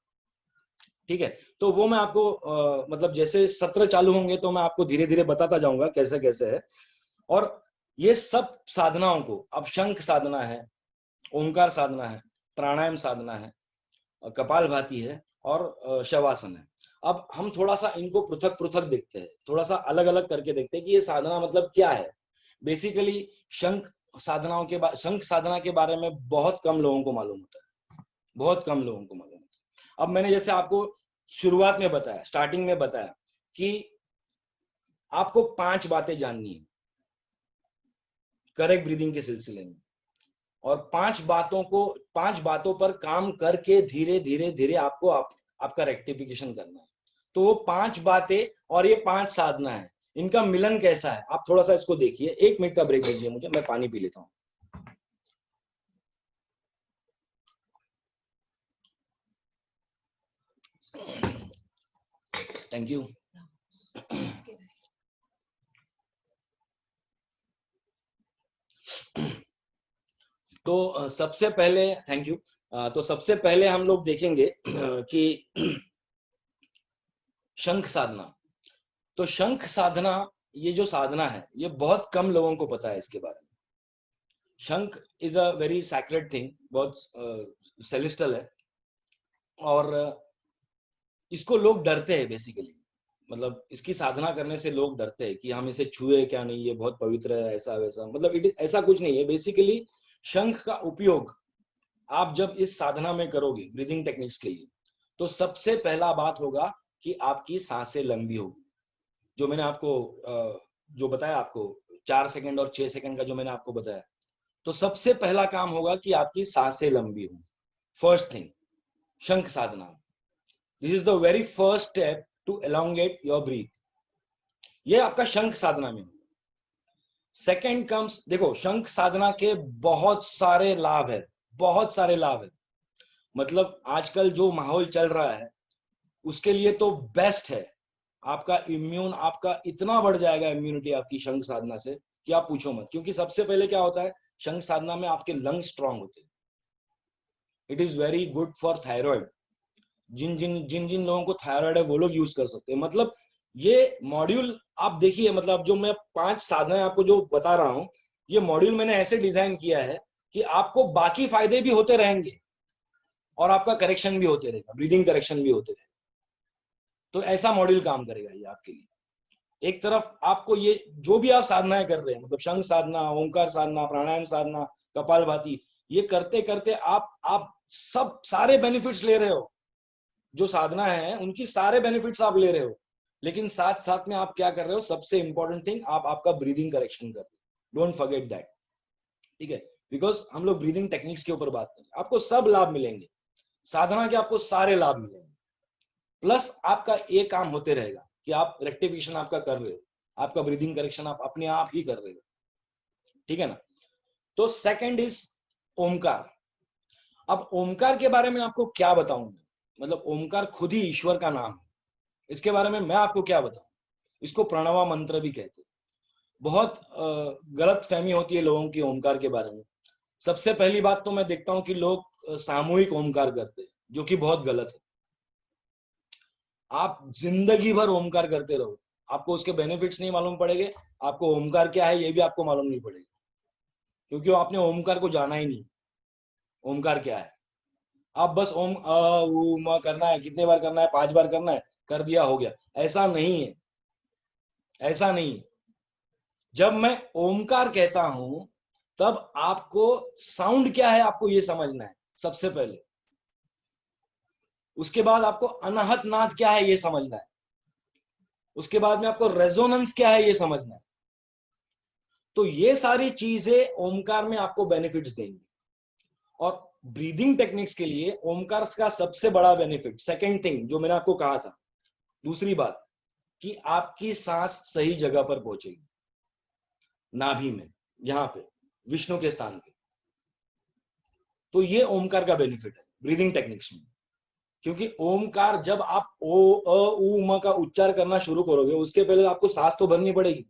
ठीक है, तो वो मैं आपको मतलब जैसे सत्र चालू होंगे तो मैं आपको धीरे धीरे बताता जाऊंगा कैसे कैसे है। और ये सब साधनाओं को, अब शंख साधना है, ओंकार साधना है, प्राणायाम साधना है, कपाल भाती है और शवासन है। अब हम थोड़ा सा इनको पृथक पृथक देखते हैं, थोड़ा सा अलग अलग करके देखते हैं कि ये साधना मतलब क्या है। बेसिकली शंख साधना के बारे में बहुत कम लोगों को मालूम होता है, बहुत कम लोगों को मालूम होता है। अब मैंने जैसे आपको शुरुआत में बताया, स्टार्टिंग में बताया कि आपको 5 बातें जाननी है करेक्ट ब्रीदिंग के सिलसिले में, और 5 बातों पर काम करके धीरे धीरे धीरे आपको आपका रेक्टिफिकेशन करना है। तो वो 5 बातें और ये 5 साधना है, इनका मिलन कैसा है आप थोड़ा सा इसको देखिए। 1 मिनट का ब्रेक दीजिए मुझे, मैं पानी पी लेता हूँ। Thank you. तो सबसे पहले थैंक यू। तो सबसे पहले हम लोग देखेंगे कि शंख साधना। तो शंख साधना, ये जो साधना है ये बहुत कम लोगों को पता है इसके बारे में। शंख is a very sacred thing, बहुत सेलेस्टल है, और इसको लोग डरते हैं बेसिकली। मतलब इसकी साधना करने से लोग डरते हैं कि हम इसे छुए क्या नहीं, ये बहुत पवित्र है, ऐसा वैसा, मतलब ऐसा कुछ नहीं है। बेसिकली शंख का उपयोग आप जब इस साधना में करोगे ब्रीदिंग टेक्निक्स के लिए, तो सबसे पहला बात होगा कि आपकी सांसें लंबी होगी। जो मैंने आपको जो बताया, आपको 4 सेकंड और 6 सेकंड का जो मैंने आपको बताया, तो सबसे पहला काम होगा कि आपकी सांसें लंबी होंगी। First thing, shankh sadhana, this is the very first step to elongate your breath. ये आपका शंख साधना में। सेकंड कम्स, देखो शंख साधना के बहुत सारे लाभ है, बहुत सारे लाभ है। मतलब आजकल जो माहौल चल रहा है उसके लिए तो बेस्ट है। आपका इम्यून, आपका इतना बढ़ जाएगा इम्यूनिटी आपकी शंख साधना से कि आप पूछो मत। क्योंकि सबसे पहले क्या होता है, शंख साधना में आपके लंग स्ट्रांग होते हैं। It is very good for thyroid. जिन जिन जिन जिन लोगों को थायराइड है वो लोग यूज कर सकते हैं। मतलब ये मॉड्यूल आप देखिए, मतलब जो मैं 5 साधनाएं आपको जो बता रहा हूं, ये मॉड्यूल मैंने ऐसे डिजाइन किया है कि आपको बाकी फायदे भी होते रहेंगे और आपका करेक्शन भी होते रहेगा, ब्रीदिंग करेक्शन भी होते रहेगा। तो ऐसा मॉड्यूल काम करेगा ये आपके लिए। एक तरफ आपको ये जो भी आप साधनाएं कर रहे हैं, मतलब शंख साधना, ओंकार साधना, प्राणायाम साधना, कपालभाति, ये करते करते आप सब सारे बेनिफिट्स ले रहे हो। जो साधना है उनकी सारे बेनिफिट्स आप ले रहे हो, लेकिन साथ साथ में आप क्या कर रहे हो, सबसे इंपॉर्टेंट थिंग, आप आपका ब्रीदिंग करेक्शन कर रहे हो। डोंट फॉरगेट दैट, ठीक है, बिकॉज हम लोग ब्रीदिंग टेक्निक्स के ऊपर बात करें, आपको सब लाभ मिलेंगे, साधना के आपको सारे लाभ मिलेंगे, प्लस आपका एक काम होते रहेगा कि आप रेक्टिफिकेशन आपका कर रहे हो, आपका ब्रीदिंग करेक्शन आप अपने आप ही कर रहे हो, ठीक है ना। तो सेकंड इज ओमकार। अब ओमकार के बारे में आपको क्या बताऊं, मतलब ओमकार खुद ही ईश्वर का नाम है, इसके बारे में मैं आपको क्या बताऊं। इसको प्रणवा मंत्र भी कहते हैं। बहुत गलत फहमी होती है लोगों की ओमकार के बारे में। सबसे पहली बात तो मैं देखता हूं कि लोग सामूहिक ओमकार करते हैं, जो कि बहुत गलत है। आप जिंदगी भर ओमकार करते रहो, आपको उसके बेनिफिट्स नहीं मालूम पड़ेंगे, आपको ओमकार क्या है ये भी आपको मालूम नहीं पड़ेगा, क्योंकि आपने ओमकार को जाना ही नहीं। ओमकार क्या है, आप बस ओम अ उ म करना है, कितने बार करना है, 5 बार करना है, कर दिया हो गया, ऐसा नहीं है, ऐसा नहीं है। जब मैं ओमकार कहता हूं तब आपको साउंड क्या है आपको ये समझना है सबसे पहले, उसके बाद आपको अनाहत नाद क्या है ये समझना है, उसके बाद में आपको रेजोनेंस क्या है ये समझना है। तो ये सारी चीजें ओमकार में आपको बेनिफिट्स देंगी। और ब्रीदिंग टेक्निक्स के लिए ओमकार का सबसे बड़ा बेनिफिट, सेकेंड थिंग जो मैंने आपको कहा था, दूसरी बात, कि आपकी सांस सही जगह पर पहुंचेगी, नाभि में, यहां पे विष्णु के स्थान पे। तो ये ओमकार का बेनिफिट है ब्रीदिंग टेक्निक्स में, क्योंकि ओमकार जब आप ओ अ उ म का उच्चार करना शुरू करोगे, उसके पहले आपको सांस तो भरनी पड़ेगी,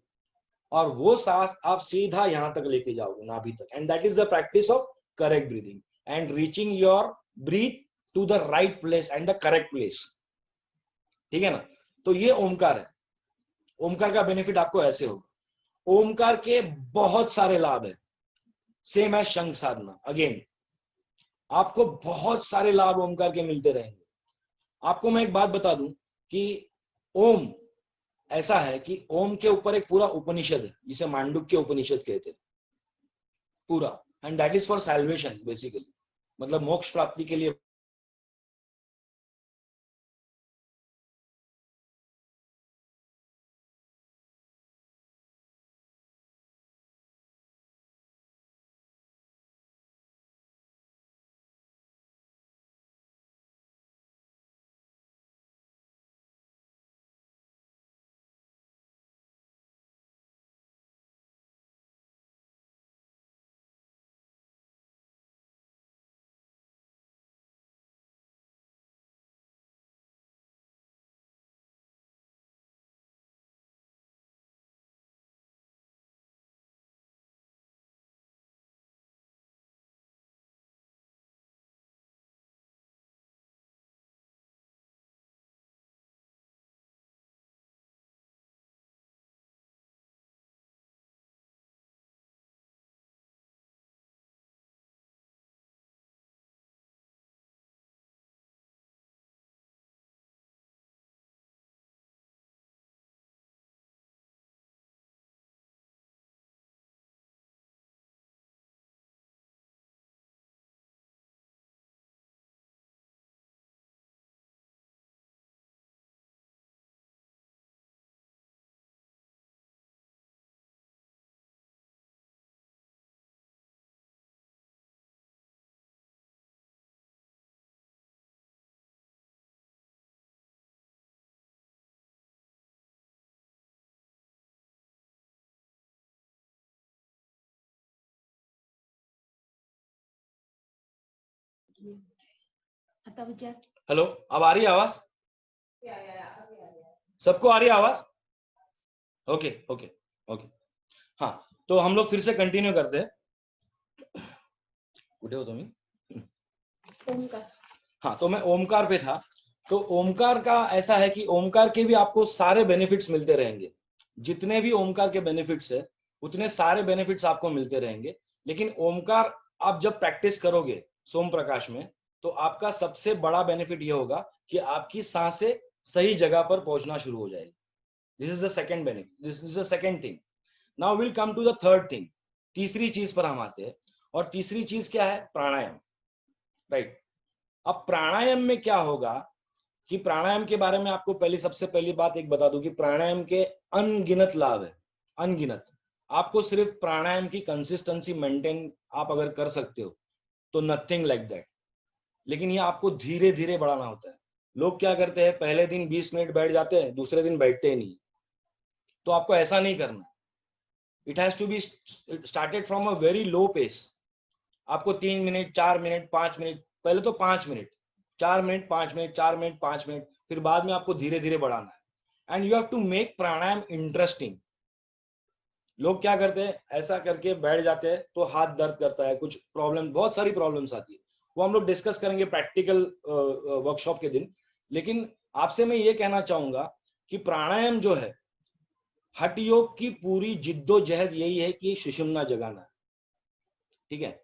और वो सांस आप सीधा यहां तक लेके जाओगे, नाभि तक, and that is the practice of correct breathing and reaching your breath to the right place and the correct place, ठीक है ना। तो ये ओमकार है। ओमकार का बेनिफिट आपको ऐसे होगा। ओमकार के बहुत सारे लाभ है, सेम है शंख साधना, अगेन आपको बहुत सारे लाभ ओमकार के मिलते रहेंगे। आपको मैं एक बात बता दूं कि ओम ऐसा है कि ओम के ऊपर एक पूरा उपनिषद है, जिसे मांडुक्य उपनिषद कहते हैं, पूरा, and that is for salvation basically, मतलब मोक्ष प्राप्ति के लिए। हेलो, अब आ रही है आवाज? सबको आ रही है आवाज? Okay okay okay. हाँ, तो हम लोग फिर से कंटिन्यू करते हैं। कुठे हो तुम्ही? ओमकार। हाँ, तो मैं ओमकार पे था। तो ओमकार का ऐसा है कि ओमकार के भी आपको सारे बेनिफिट्स मिलते रहेंगे, जितने भी ओमकार के बेनिफिट्स है उतने सारे बेनिफिट्स आपको मिलते रहेंगे। लेकिन ओमकार आप जब प्रैक्टिस करोगे सोम प्रकाश में, तो आपका सबसे बड़ा बेनिफिट ये होगा कि आपकी सांसें सही जगह पर पहुंचना शुरू हो जाएगी। This is the second benefit, this is the second thing. Now will come to the third thing. तीसरी चीज पर हम आते हैं, और तीसरी चीज क्या है? प्राणायाम, राइट। अब प्राणायाम में क्या होगा कि प्राणायाम के बारे में आपको पहले, सबसे पहली बात एक बता दूं कि प्राणायाम के अनगिनत लाभ है, अनगिनत। आपको सिर्फ प्राणायाम की कंसिस्टेंसी मेंटेन आप अगर कर सकते हो तो नथिंग लाइक दैट, लेकिन ये आपको धीरे धीरे बढ़ाना होता है। लोग क्या करते हैं, पहले दिन 20 मिनट बैठ जाते हैं, दूसरे दिन बैठते ही नहीं। तो आपको ऐसा नहीं करना, it has to be started from a very low pace. आपको 3 मिनट, 4 मिनट, 5 मिनट, पहले तो 5 minute, 4 minute, 5 minute, 4 minute, 5 minute, फिर बाद में आपको धीरे धीरे बढ़ाना है। And you have to make pranayama interesting. लोग क्या करते हैं, ऐसा करके बैठ जाते हैं तो हाथ दर्द करता है, कुछ प्रॉब्लम, बहुत सारी प्रॉब्लम्स आती है, वो हम लोग डिस्कस करेंगे प्रैक्टिकल वर्कशॉप के दिन। लेकिन आपसे मैं ये कहना चाहूंगा कि प्राणायाम जो है, हठ योग की पूरी जिद्दोजहद यही है कि सुषुम्ना जगाना है। ठीक है,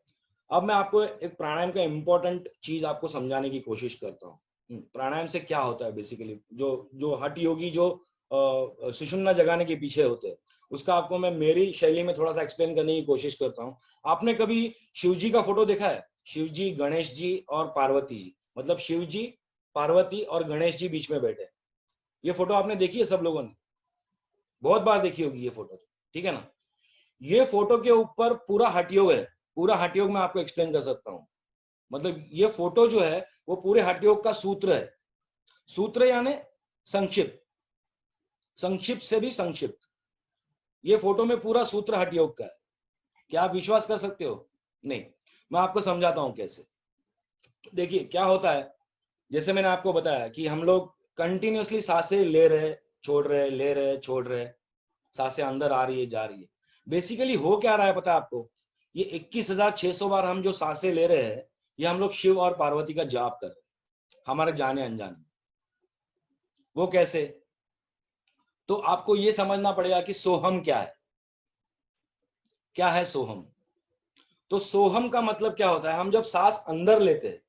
अब मैं आपको एक प्राणायाम का इंपॉर्टेंट चीज आपको समझाने की कोशिश करता हूँ। प्राणायाम से क्या होता है बेसिकली, जो जो हठ योगी जो सुषुम्ना जगाने के पीछे होते हैं, उसका आपको मैं मेरी शैली में थोड़ा सा एक्सप्लेन करने की कोशिश करता हूँ। आपने कभी शिव जी का फोटो देखा है? शिव जी, गणेश जी और पार्वती जी, मतलब शिव जी, पार्वती और गणेश जी बीच में बैठे। ये फोटो आपने देखी है? सब लोगों ने बहुत बार देखी होगी ये फोटो, ठीक है ना? ये फोटो के ऊपर पूरा हठ योग है, पूरा हठ योग मैं आपको एक्सप्लेन कर सकता हूँ। मतलब ये फोटो जो है वो पूरे हठ योग का सूत्र है। सूत्र यानी संक्षिप्त, संक्षिप्त से भी संक्षिप्त। ये फोटो में पूरा सूत्र हठ योग का है। क्या आप विश्वास कर सकते हो? नहीं, मैं आपको समझाता हूं कैसे। देखिए क्या होता है, जैसे मैंने आपको बताया कि हम लोग कंटिन्यूअसली सांसें ले रहे, छोड़ रहे, ले रहे, छोड़ रहे, सांसें अंदर आ रही है, जा रही है। बेसिकली हो क्या रहा है पता है आपको? ये 21,600 बार हम जो सांसें ले रहे हैं, ये हम लोग शिव और पार्वती का जाप कर रहे हैं, हमारे जाने अनजाने। वो कैसे? तो आपको ये समझना पड़ेगा कि सोहम क्या है। क्या है सोहम? तो सोहम का मतलब क्या होता है, हम जब सांस अंदर लेते हैं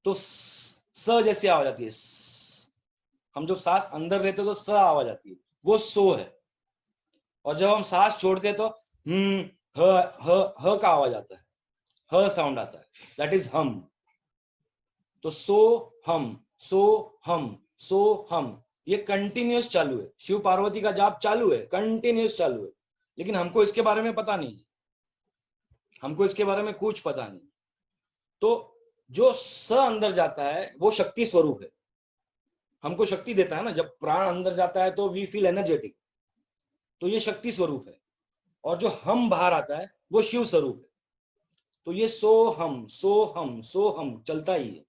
तो स जैसी आवाज आती है। हम जब सांस अंदर लेते हैं तो स आवाज आती है, वो सो है। और जब हम सांस छोड़ते हैं तो ह का आवाज आता है, ह साउंड आता है, दैट इज हम। तो सो हम, सो हम, सो हम, ये कंटिन्यूअस चालू है। शिव पार्वती का जाप चालू है, कंटिन्यूअस चालू है, लेकिन हमको इसके बारे में पता नहीं, हमको इसके बारे में कुछ पता नहीं। तो जो स अंदर जाता है वो शक्ति स्वरूप है, हमको शक्ति देता है ना। जब प्राण अंदर जाता है तो वी फील एनर्जेटिक, तो ये शक्ति स्वरूप है। और जो हम बाहर आता है वो शिव स्वरूप है। तो ये सो हम, सो हम, सो हम चलता ही है।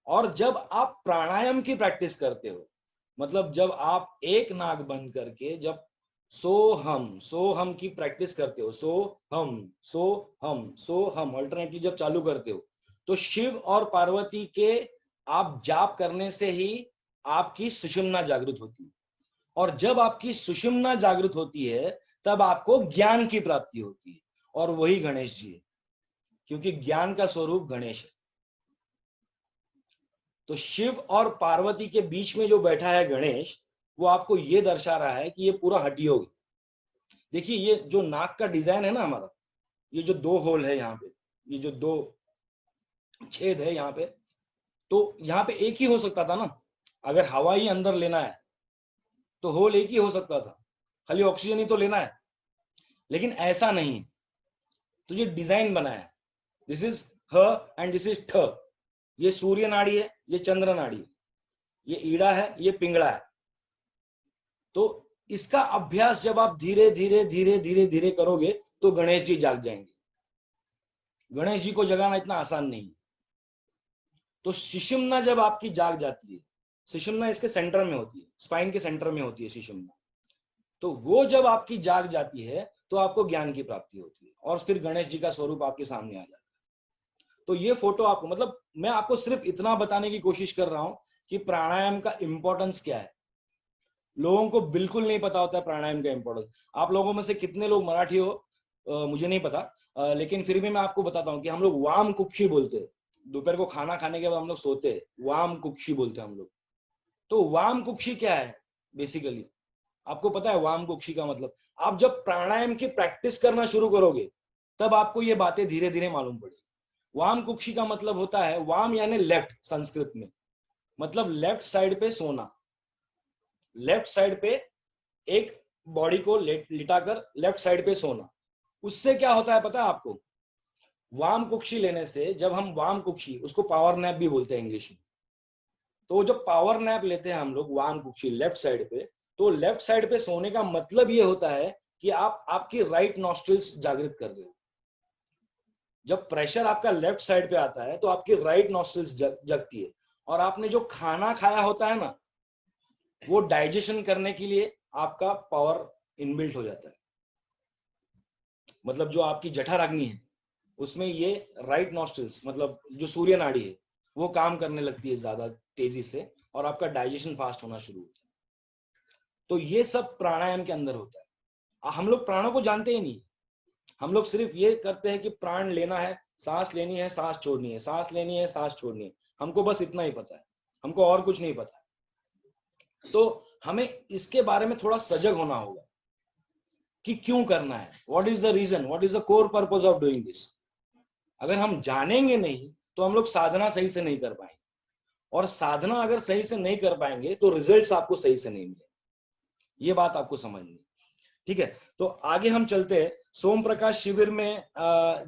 और जब आप प्राणायाम की प्रैक्टिस करते हो, मतलब जब आप एक नाक बंद करके जब सो हम की प्रैक्टिस करते हो, सो हम, सो हम, सो हम अल्टरनेटली जब चालू करते हो, तो शिव और पार्वती के आप जाप करने से ही आपकी सुषुम्ना जागृत होती है। और जब आपकी सुषुम्ना जागृत होती है तब आपको ज्ञान की प्राप्ति होती है, और वही गणेश जी है, क्योंकि ज्ञान का स्वरूप गणेश है। तो शिव और पार्वती के बीच में जो बैठा है गणेश, वो आपको ये दर्शा रहा है कि ये पूरा हठ योग है। देखिए ये जो नाक का डिजाइन है ना हमारा, ये जो दो होल है यहाँ पे, ये जो दो छेद है यहाँ पे, तो यहाँ पे एक ही हो सकता था ना। अगर हवा ही अंदर लेना है तो होल एक ही हो सकता था, खाली ऑक्सीजन ही तो लेना है। लेकिन ऐसा नहीं, तो ये डिजाइन बनाया है। दिस इज ह एंड दिस इज ठ। ये सूर्य नाड़ी है, ये चंद्र नाड़ी है, ये ईड़ा है, ये पिंगड़ा है। तो इसका अभ्यास जब आप धीरे धीरे धीरे धीरे धीरे करोगे तो गणेश जी जाग जाएंगे। गणेश जी को जगाना इतना आसान नहीं है। तो सुषुम्ना जब आपकी जाग जाती है, सुषुम्ना इसके सेंटर में होती है, स्पाइन के सेंटर में होती है सुषुम्ना, तो वो जब आपकी जाग जाती है तो आपको ज्ञान की प्राप्ति होती है, और फिर गणेश जी का स्वरूप आपके सामने आ जाता है। तो ये फोटो आपको, मतलब मैं आपको सिर्फ इतना बताने की कोशिश कर रहा हूं कि प्राणायाम का इंपॉर्टेंस क्या है। लोगों को बिल्कुल नहीं पता होता है प्राणायाम का इंपॉर्टेंस। आप लोगों में से कितने लोग मराठी हो मुझे नहीं पता, लेकिन फिर भी मैं आपको बताता हूँ कि हम लोग वाम कुक्षी बोलते हैं। दोपहर को खाना खाने के बाद हम लोग सोते हैं, वाम कुक्षी बोलते हैं हम लोग। तो वाम कुक्षी क्या है बेसिकली, आपको पता है वाम कुक्षी का मतलब? आप जब प्राणायाम की प्रैक्टिस करना शुरू करोगे तब आपको ये बातें धीरे धीरे मालूम पड़ेगी। वाम कुक्षी का मतलब होता है, वाम यानी लेफ्ट संस्कृत में, मतलब लेफ्ट साइड पे सोना। लेफ्ट साइड पे एक बॉडी को लिटाकर लेफ्ट साइड पे सोना। उससे क्या होता है पता है आपको? वाम कुक्षी लेने से, जब हम वाम कुक्षी, उसको पावर नैप भी बोलते हैं इंग्लिश में, तो जब पावर नैप लेते हैं हम लोग वाम कुक्षी लेफ्ट साइड पे, तो लेफ्ट साइड पे सोने का मतलब ये होता है कि आप आपकी राइट नॉस्ट्रिल्स जागृत कर रहे हो। जब प्रेशर आपका लेफ्ट साइड पे आता है तो आपकी राइट नॉस्ट्रिल्स जगती है, और आपने जो खाना खाया होता है ना, वो डाइजेशन करने के लिए आपका पावर इनबिल्ट हो जाता है। मतलब जो आपकी जठराग्नि है उसमें ये राइट नॉस्ट्रिल्स, मतलब जो सूर्य नाड़ी है, वो काम करने लगती है ज्यादा तेजी से, और आपका डाइजेशन फास्ट होना शुरू होता है। तो ये सब प्राणायाम के अंदर होता है। हम लोग प्राणों को जानते ही नहीं, हम लोग सिर्फ ये करते हैं कि प्राण लेना है, सांस लेनी है, सांस छोड़नी है, सांस लेनी है, सांस छोड़नी है, हमको बस इतना ही पता है, हमको और कुछ नहीं पता है। तो हमें इसके बारे में थोड़ा सजग होना होगा कि क्यों करना है, what is the reason, what is the core purpose of doing this. अगर हम जानेंगे नहीं तो हम लोग साधना सही से नहीं कर पाएंगे, और साधना अगर सही से नहीं कर पाएंगे तो रिजल्ट्स आपको सही से नहीं मिलेंगे। ये बात आपको समझनी, ठीक है? तो आगे हम चलते हैं। सोम प्रकाश शिविर में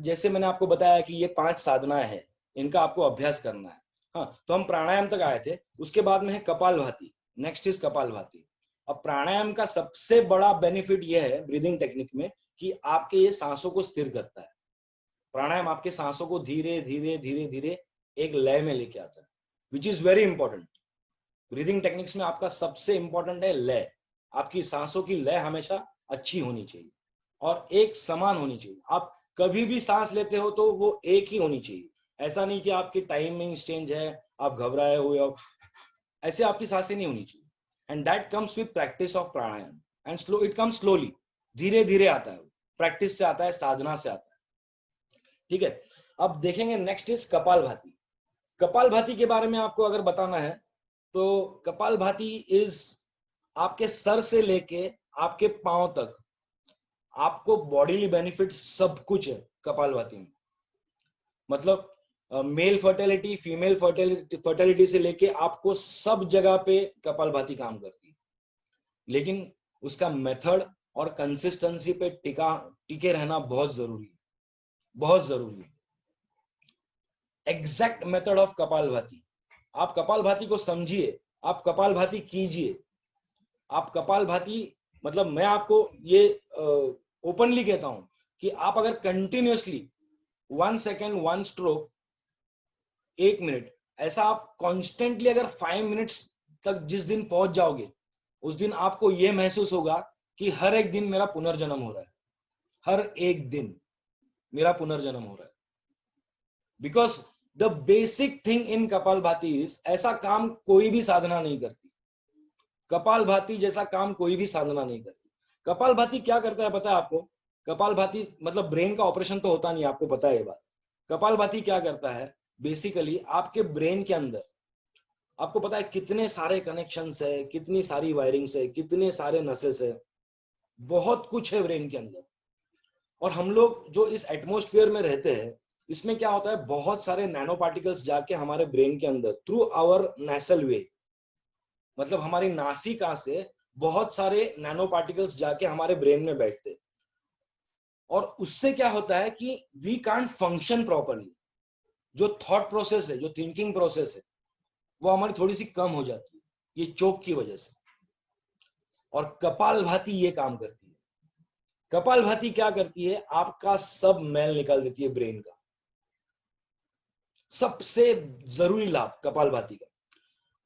जैसे मैंने आपको बताया कि ये 5 साधनाएं हैं, इनका आपको अभ्यास करना है। हाँ, तो हम प्राणायाम तक आए थे, उसके बाद में है कपालभाति। Next is kapalbhati. अब प्राणायाम का सबसे बड़ा बेनिफिट यह है ब्रीदिंग टेक्निक में कि आपके ये सांसों को स्थिर करता है। प्राणायाम आपके सांसों को धीरे धीरे धीरे धीरे एक लय में लेके आता है, which is very important. Breathing techniques में आपका सबसे इंपॉर्टेंट है लय। आपकी सांसों की लय हमेशा अच्छी होनी चाहिए और एक समान होनी चाहिए। आप कभी भी सांस लेते हो तो वो एक ही होनी चाहिए। ऐसा नहीं कि आपकी टाइमिंग चेंज है, आप घबराए हुए हो, ऐसे आपकी सांसें नहीं होनी चाहिए। And that comes with practice of pranayama, and slow it comes slowly, धीरे धीरे आता है, प्रैक्टिस से आता है, साधना से आता है, ठीक है? अब देखेंगे नेक्स्ट इज कपालभाति। कपालभाति के बारे में आपको अगर बताना है तो कपालभाति इज आपके सर से लेके आपके पांव तक आपको बॉडीली बेनिफिट सब कुछ है कपालभाति में। मतलब मेल फर्टिलिटी, फीमेल फर्टिलिटी से लेके आपको सब जगह पे कपालभाति काम करती है, लेकिन उसका मेथड और कंसिस्टेंसी पे टिके रहना बहुत जरूरी है, बहुत जरूरी है। एग्जैक्ट मेथड ऑफ कपालभाति, आप कपालभाति को समझिए, आप कपालभाति कीजिए। आप कपालभाति, मतलब मैं आपको ये ओपनली कहता हूं कि आप अगर कंटिन्यूअसली 1 सेकेंड 1 स्ट्रोक 1 मिनट, ऐसा आप कॉन्स्टेंटली अगर 5 मिनट्स तक जिस दिन पहुंच जाओगे, उस दिन आपको यह महसूस होगा कि हर एक दिन मेरा पुनर्जन्म हो रहा है, हर एक दिन मेरा पुनर्जन्म हो रहा है। Because the basic thing in kapalbhati is, ऐसा काम कोई भी साधना नहीं करती, कपालभाति जैसा काम कोई भी साधना नहीं करती। कपालभाति क्या करता है पता है आपको? कपालभाति मतलब ब्रेन का ऑपरेशन तो होता नहीं, आपको पता है ये बात। कपालभाति क्या करता है, बेसिकली आपके ब्रेन के अंदर आपको पता है कितने सारे कनेक्शंस है, कितनी सारी वायरिंग्स है, कितने सारे नसेस है, बहुत कुछ है ब्रेन के अंदर। और हम लोग जो इस एटमॉस्फेयर में रहते हैं, इसमें क्या होता है, बहुत सारे नैनो पार्टिकल्स जाके हमारे ब्रेन के अंदर थ्रू आवर नेसल वे, मतलब हमारी नासिका से बहुत सारे नैनो पार्टिकल्स जाके हमारे ब्रेन में बैठते, और उससे क्या होता है कि वी कांट फंक्शन प्रॉपर्ली। जो थॉट प्रोसेस है, जो थिंकिंग प्रोसेस है, वो हमारी थोड़ी सी कम हो जाती है, ये चोक की वजह से। और कपालभाति ये काम करती है। कपालभाति क्या करती है, आपका सब मैल निकाल देती है ब्रेन का। सबसे जरूरी लाभ कपालभाति का।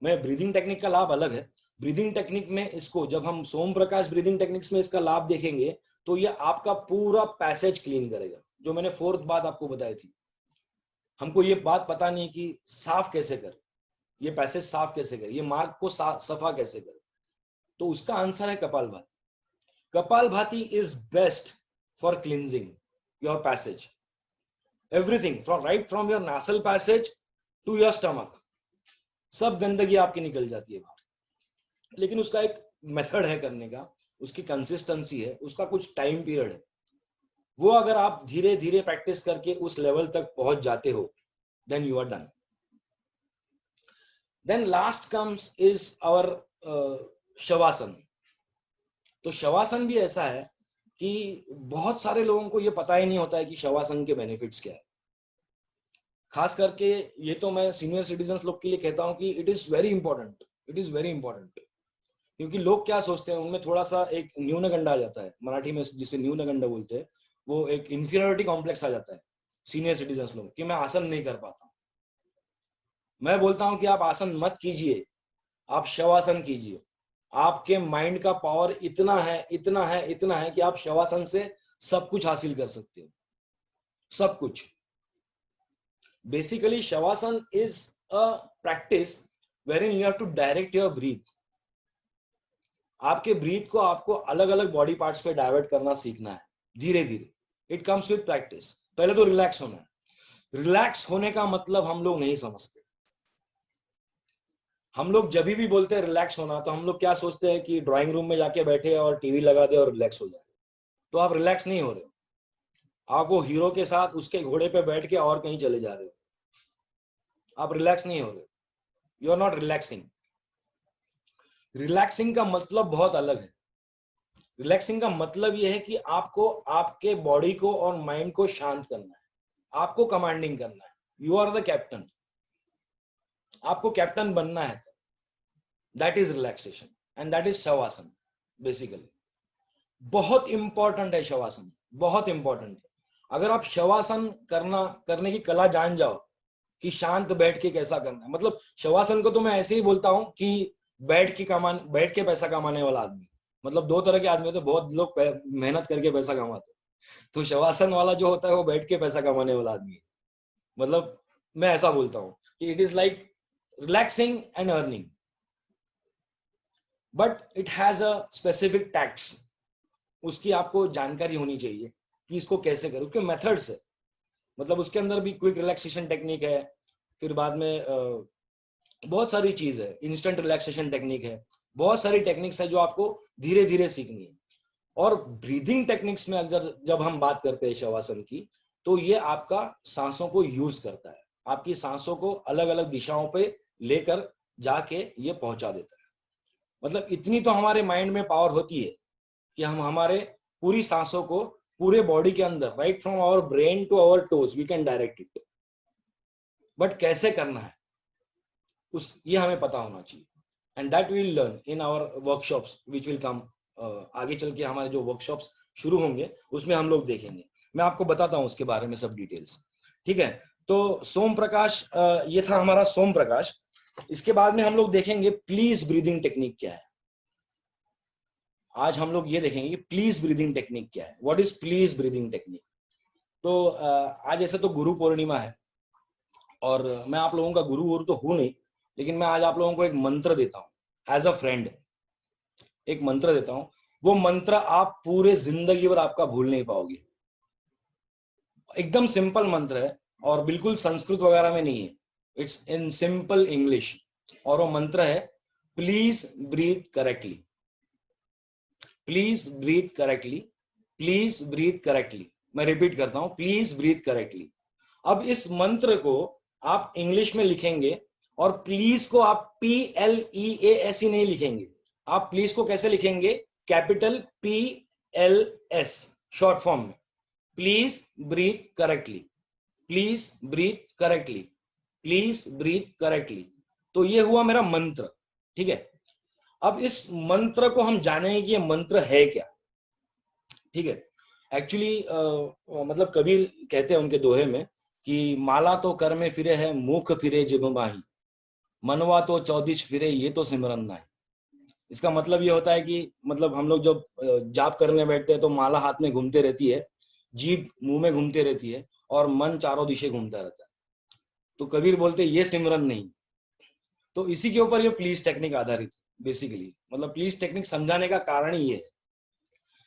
मैं ब्रीदिंग टेक्निक का लाभ अलग है, ब्रीदिंग टेक्निक में इसको जब हम सोम प्रकाश ब्रीदिंग टेक्निक्स में इसका लाभ देखेंगे तो ये आपका पूरा पैसेज क्लीन करेगा। जो मैंने 4th बात आपको बताई थी, हमको ये बात पता नहीं कि साफ कैसे कर, ये पैसेज साफ कैसे कर, ये मार्ग को सफा कैसे कर, तो उसका आंसर है Kapalbhati. Kapalbhati is best for cleansing your passage, everything from right from your nasal passage to your stomach, सब गंदगी आपकी निकल जाती है बाहर। लेकिन उसका एक मेथड है करने का, उसकी कंसिस्टेंसी है, उसका कुछ टाइम पीरियड है। वो अगर आप धीरे धीरे प्रैक्टिस करके उस लेवल तक पहुंच जाते हो, then you are done. Then last comes is our shavasana. तो शवासन भी ऐसा है कि बहुत सारे लोगों को ये पता ही नहीं होता है कि शवासन के बेनिफिट्स क्या है। खास करके ये तो मैं सीनियर सिटीजन्स लोग के लिए कहता हूँ कि it is very important, it is very important. क्योंकि लोग क्या सोचते हैं, उनमें थोड़ा सा एक न्यूनगंड आ जाता है, मराठी में जिसे न्यूनगंड बोलते हैं, वो एक इंफीरियरिटी कॉम्प्लेक्स आ जाता है सीनियर सिटीजन्स लोग कि मैं आसन नहीं कर पाता। मैं बोलता हूं कि आप आसन मत कीजिए, आप शवासन कीजिए। आपके माइंड का पावर इतना है, इतना है, इतना है कि आप शवासन से सब कुछ हासिल कर सकते हो, सब कुछ। Basically shavasana is a practice wherein you have to direct your breath. आपके ब्रीथ को आपको अलग अलग बॉडी पार्ट्स पे डाइवर्ट करना सीखना है धीरे धीरे। It comes with practice. पहले तो रिलैक्स होना है। रिलैक्स होने का मतलब हम लोग नहीं समझते। हम लोग जब भी बोलते हैं रिलैक्स होना, तो हम लोग क्या सोचते हैं कि ड्राइंग रूम में जाके बैठे और टीवी लगा दे और रिलैक्स हो जाए। तो आप रिलैक्स नहीं हो रहे, आप वो हीरो के साथ उसके घोड़े पे बैठ के और कहीं चले जा रहे हो। आप रिलैक्स नहीं हो रहे, you are not relaxing. Relaxing का मतलब बहुत अलग है। रिलैक्सिंग का मतलब यह है कि आपको आपके बॉडी को और माइंड को शांत करना है, आपको कमांडिंग करना है। यू आर द कैप्टन, आपको कैप्टन बनना है। That is relaxation and that is shavasana basically. बहुत इंपॉर्टेंट है शवासन, बहुत इंपॉर्टेंट है। अगर आप शवासन करने की कला जान जाओ कि शांत बैठ के कैसा करना है, मतलब शवासन को तो मैं ऐसे ही बोलता हूं कि बैठ के पैसा कमाने वाला आदमी। मतलब दो तरह के आदमी होते हैं, बहुत लोग मेहनत करके पैसा कमाते हैं, तो शवासन वाला जो होता है वो बैठ के पैसा कमाने वाला आदमी है। मतलब मैं ऐसा बोलता हूँ कि it is like relaxing and earning, but it has a specific tax. उसकी आपको जानकारी होनी चाहिए कि इसको कैसे करें, उसके मेथड्स है। मतलब उसके अंदर भी क्विक रिलैक्सेशन टेक्निक है, फिर बाद में बहुत सारी चीज है, इंस्टेंट रिलैक्सेशन टेक्निक है, बहुत सारी टेक्निक्स है जो आपको धीरे धीरे सीखनी है। और ब्रीदिंग टेक्निक्स में अगर जब हम बात करते हैं शवासन की, तो ये आपका सांसों को यूज करता है, आपकी सांसों को अलग अलग दिशाओं पे लेकर जाके ये पहुंचा देता है। मतलब इतनी तो हमारे माइंड में पावर होती है कि हम हमारे पूरी सांसों को पूरे बॉडी के अंदर, right from our brain to our toes, we can direct it. But कैसे करना है ये हमें पता होना चाहिए। And that will learn in our workshops which will come. आगे चल के हमारे जो वर्कशॉप्स शुरू होंगे उसमें हम लोग देखेंगे। मैं आपको बताता हूं उसके बारे में सब डिटेल्स। ठीक है, तो सोम प्रकाश, ये था हमारा सोम प्रकाश। इसके बाद में हम लोग देखेंगे प्लीज ब्रीदिंग टेक्निक क्या है। आज हम लोग ये देखेंगे कि प्लीज ब्रीदिंग टेक्निक क्या है, what is please breathing technique. तो आज ऐसे तो गुरु पूर्णिमा है, और मैं आप लोगों का गुरु तो हूं नहीं, लेकिन मैं आज आप लोगों को एक मंत्र देता हूं एज अ फ्रेंड। एक मंत्र देता हूं, वो मंत्र आप पूरे जिंदगी भर आपका भूल नहीं पाओगे। एकदम सिंपल मंत्र है और बिल्कुल संस्कृत वगैरह में नहीं है, इट्स इन सिंपल इंग्लिश। और वो मंत्र है please breathe correctly, please breathe correctly, please breathe correctly. मैं रिपीट करता हूं, प्लीज ब्रीथ करेक्टली। अब इस मंत्र को आप इंग्लिश में लिखेंगे, और प्लीज को आप PLEAS ही नहीं लिखेंगे। आप प्लीज को कैसे लिखेंगे, कैपिटल PLS शॉर्ट फॉर्म में। Please breathe correctly, please breathe correctly, please breathe correctly. तो ये हुआ मेरा मंत्र। ठीक है, अब इस मंत्र को हम जानेंगे कि ये मंत्र है क्या। ठीक है, एक्चुअली मतलब कबीर कहते हैं उनके दोहे में कि माला तो कर में फिरे है, मुख फिरे जिब माही, मनवा तो चौदिश फिरे, ये तो सिमरन ना है। इसका मतलब ये होता है कि मतलब हम लोग जब जाप करने बैठते हैं तो माला हाथ में घूमते रहती है, जीभ मुंह में घूमते रहती है, और मन चारों दिशे घूमता रहता है। तो कबीर बोलते ये सिमरन नहीं। तो इसी के ऊपर ये प्लीज टेक्निक आधारित है बेसिकली। मतलब प्लीज टेक्निक समझाने का कारण ही ये है।